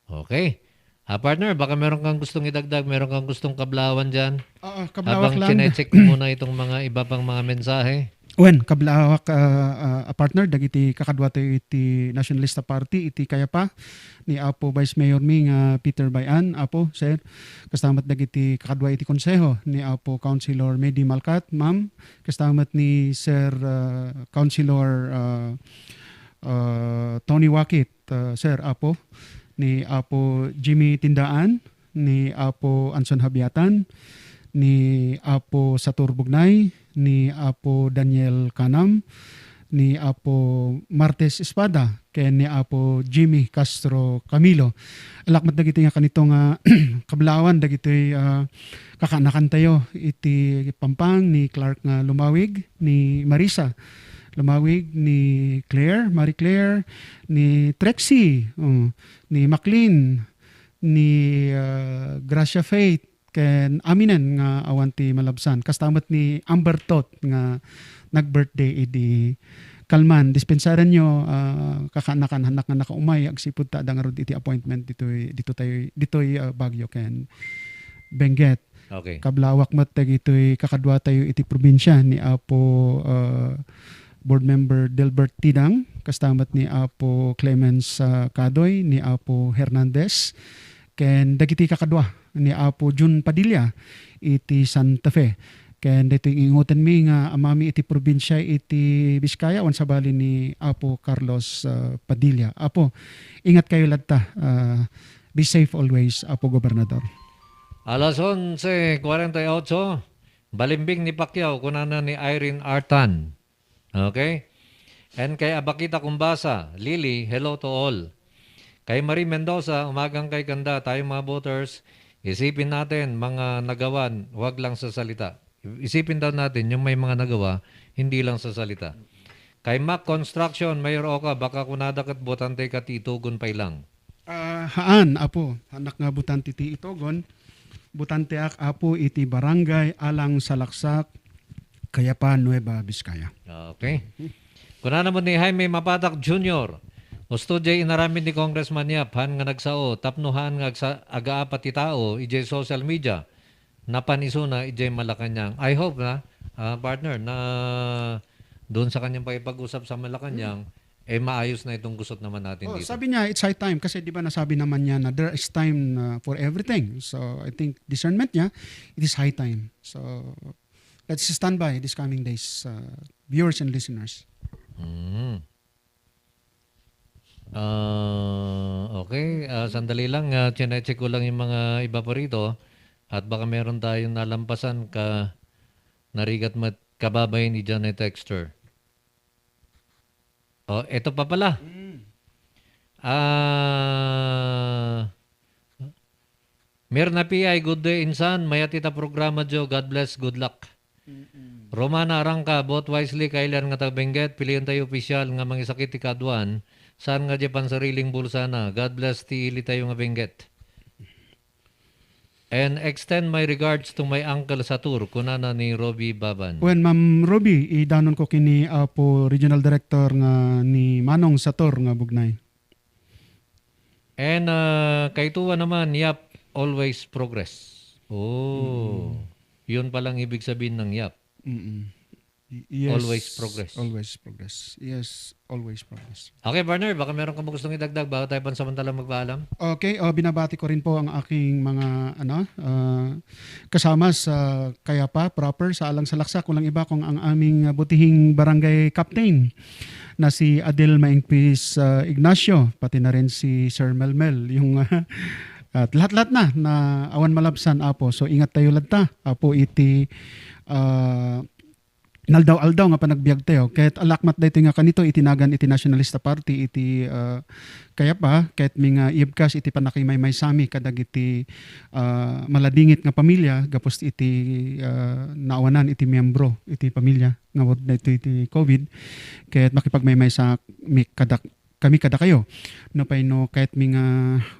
Okay. Partner, baka meron kang gustong idagdag, meron kang gustong kablawan dyan. Kablawak Habang lang. chinecheck ko muna itong mga iba pang mga mensahe. Wen, kablawak partner, dagiti kakadwa tayo iti Nationalista Party, iti kaya pa, ni Apo Vice Mayor Ming Peter Bayan, Apo, sir, kastamat dagiti kakadwa iti konseho, ni Apo Councilor Medi Malcat, ma'am, kastamat ni Sir Councilor Tony Wakit, sir, Apo, ni Apo Jimmy Tindaan, ni Apo Anson Habiatan, ni Apo Satur Bugnay, ni Apo Daniel Canam, ni Apo Martes Espada, ken ni Apo Jimmy Castro Camilo. Alakmat dagiti nga kanito nga kablawan dagiti kakanakan tayo iti Pampang ni Clark nga Lumawig, ni Marisa Lumawig, ni Marie Claire, ni Trexie, ni Maclean, ni Gracia Faith, ken aminen nga awanti malabsan kastamat ni Amber Tot nga nag-birthday idi kalman dispensaran nyo kakanakan hanak nga nakaumay agsipud ta dangarod iti appointment dito Baguio ken Benguet. Okay. Kablawak mat dagitoy kakadwa tayo iti probinsya ni Apo Board Member Delbert Tidang, kastamat ni Apo Clemens Kadoy, ni Apo Hernandez, ken dagiti kakadwa ni Apo Jun Padilla iti Santa Fe. Ken dito ingutan mi nga amami iti probinsya iti Biskaya wan sabali ni Apo Carlos Padilla. Apo, ingat kayo ladta. Be safe always, Apo Gobernador. Alas 11:48, balimbing ni Pacquiao kunana ni Irene Artan. Okay? And kay Abakita Kumbasa, Lily, hello to all. Kay Marie Mendoza, umagang kay ganda, tayong mga voters, isipin natin mga nagawan, wag lang sa salita. Isipin daw natin yung may mga nagawa, hindi lang sa salita. Kay Mac Construction, Mayor Oka, baka kunada kat botante ka titugon pay lang. Haan, Apo, anak nga butante ti itogon, butante ak Apo iti barangay Alang Salaksak, Kayapa, Nueva Vizcaya. Okay. Kuna naman ni Jaime Mapatak Jr., gusto jay inaramid ni Congressman Yap, han nga nagsao, tapnuhan nga agaapat ti tao, ijay social media, napanisuna, ijay Malacanang. I hope na, partner, na doon sa kanyang pakipag-usap sa Malacanang, maayos na itong gusot naman natin dito. Sabi niya, it's high time, kasi di ba nasabi naman niya na there is time for everything. So I think discernment niya, it is high time. So let's stand by these coming days, viewers and listeners. Okay, sandali lang, chinecheck ko lang yung mga iba pa rito at baka meron tayong nalampasan ka narigat kababay ni Janet Texter. Eto pa pala. Mirna PI, good day insan, mayatita programa jo, God bless, good luck. Romana Arangka, vote wisely, kailan nga tagbengget, pilihan tayo opisyal nga mangisakit ti kaduan, saan nga di pansariling bulsa na, God bless ti ili tayo nga bengget. And extend my regards to my uncle Satur, kunana ni Robbie Baban. When Ma'am Robbie, idanon ko kini Apo Regional Director nga ni Manong Satur nga Bugnay. And kay Tuwa naman, Yap, always progress. Yun palang ibig sabihin ng Yap. Yes. Always progress. Always progress. Yes, always progress. Okay, partner, baka meron ka gustong idagdag bago tayo pansamantala magpaalam? Okay, binabati ko rin po ang aking mga kasama sa Kayapa proper sa Alang Salaksak, kulang iba kung ang aming butihing barangay captain na si Adel Maingpis Ignacio, pati na rin si Sir Melmel, yung at lahat-lahat na awan malabsan apo. So ingat tayo ladta. Apo iti naldaw-aldaw nga panagbiag tayo. Kahit alakmat dito nga kanito itinagan iti Nationalista Party iti kaya pa kahit mga ibkas iti panakimay-may sami kadag iti maladingit nga pamilya gapos iti naawanan iti miyembro iti pamilya nga wad na iti COVID kahit makipagmaymay sa kami kada kayo no pay no kahit mga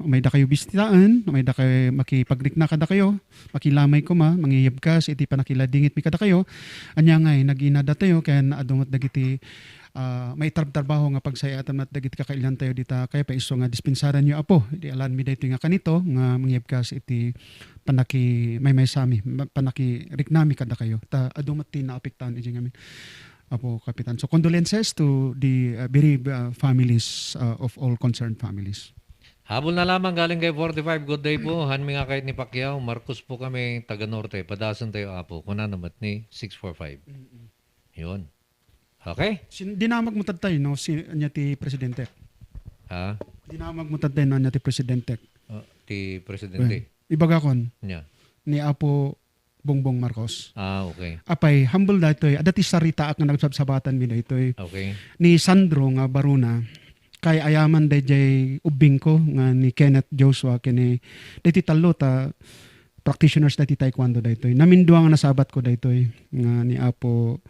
may da kayo bistaan may da kayo makipaglikna kada kayo makilamay ko mangiyabkas iti panakiladingit mi kada kayo anya ngay naginada tayo kaya naadungot dagiti may trabaho nga pagsayatan at dagiti kakailan tayo dita kaya pa iso nga dispensaran nyo apo di alan mi dayto nga kanito nga mangiyabkas iti panaki may sami panaki riknami kada kayo ta adungot ti naapektahan iti ngamin Apo, Kapitan. So, condolences to the bereaved families of all concerned families. Habol na lamang galing kay 45. Good day po. Han nga kahit ni Pacquiao. Marcos po kami, taga Norte. Padasan tayo apo. Kuna naman ni 645. Yun. Okay? Dinamag mo tayo, no? Anya ti Presidente. Ha? Dinamag mo tayo, no? Anya ti Presidente. Ti Presidente. Ibagakon. Yeah. Ni Apo Bongbong Marcos. Okay. Apay, humble dito adati sarita ak nga nagsabsabatan mi dito Okay. ni Sandro nga Baruna kay ayaman dayjay ubing ko nga ni Kenneth Joshua kini diti talo ta practitioners dati taekwondo dito namindua nga nasabat ko dito nga ni Apo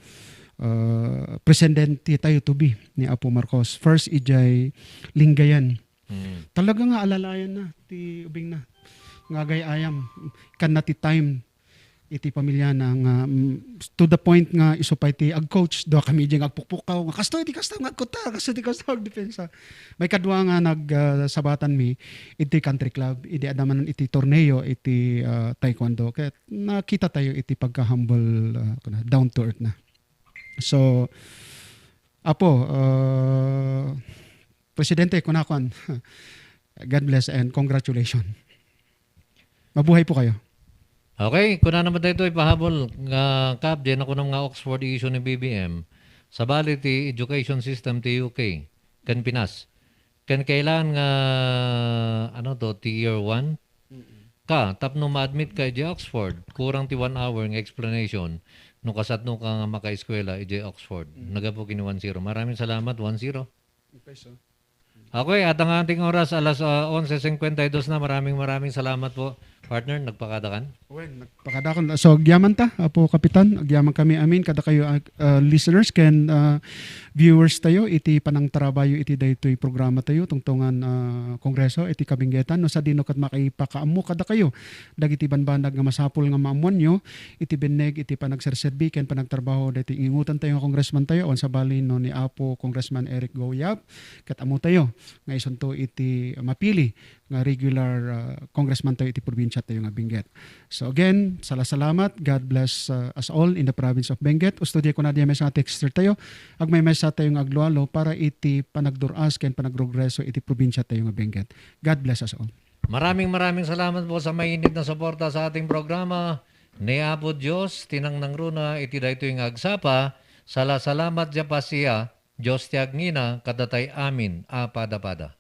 presidente tayo to be ni Apo Marcos first ijay Lingayan talaga nga alalayan na ti ubing na nga gayayam kan na ti time iti pamilya na nga to the point nga isupay ti ag-coach do kami diyang agpukpukaw nga kasto nga agkuta kasto ti kasto agdepensa may kadwa nga nagsabatan mi iti country club iti adaman iti torneo iti taekwondo kaya nakita tayo iti pagka-humble down to earth na so apo Presidente kunakon God bless and congratulations mabuhay po kayo. Okay, kuna naman tayo ipahabol nga Kap, diyan ako ng nga Oxford issue ni BBM. Sa bali ti education system ti UK, kan Pinas. Kan kailan nga, tier 1? Ka, tapno ma-admit ka di Oxford, kurang ti 1 hour ng explanation, nung kasatno ka nga maka-eskwela, di Oxford. Nagapo kini 1-0. Maraming salamat, 1-0. Okay, at ang ating oras, alas 11:52 na. Maraming salamat po. Partner, nagpakadakan? Well, nagpakadakan. So, agyaman ta, Apo Kapitan. Agyaman kami amin. Kada kayo listeners ken viewers tayo. Iti panang tarabayo iti daytoy programa tayo. Tungtungan kongreso. Iti kabinggetan. No, sa dino kat makaipakaammo kada kayo. Dagiti banbanag nga masapul nga maamuan nyo. Iti bineg, iti panagserserbi ken panagtrabaho. Dati ingutan tayo nga congressman tayo. On sa balin no, ni Apo Congressman Eric Goyap. Kat amo tayo. Nga isunto iti mapili nga regular congressman tayo iti probinsya tayo nga Benguet. So again, salamat. God bless us all in the province of Benguet. Ustudya ko na diya may sa texter tayo. Ag may mesa tayo nga aglualo para iti panagduras ken panagprogreso iti probinsya tayo nga Benguet. God bless us all. Maraming salamat po sa mainit na suporta sa ating programa. Ni Apo Diyos, tinangnang runa, iti daytoy nga agsapa. Salamat dya pa siya, Diyos tiag ngina, kadatay amin, apada-pada.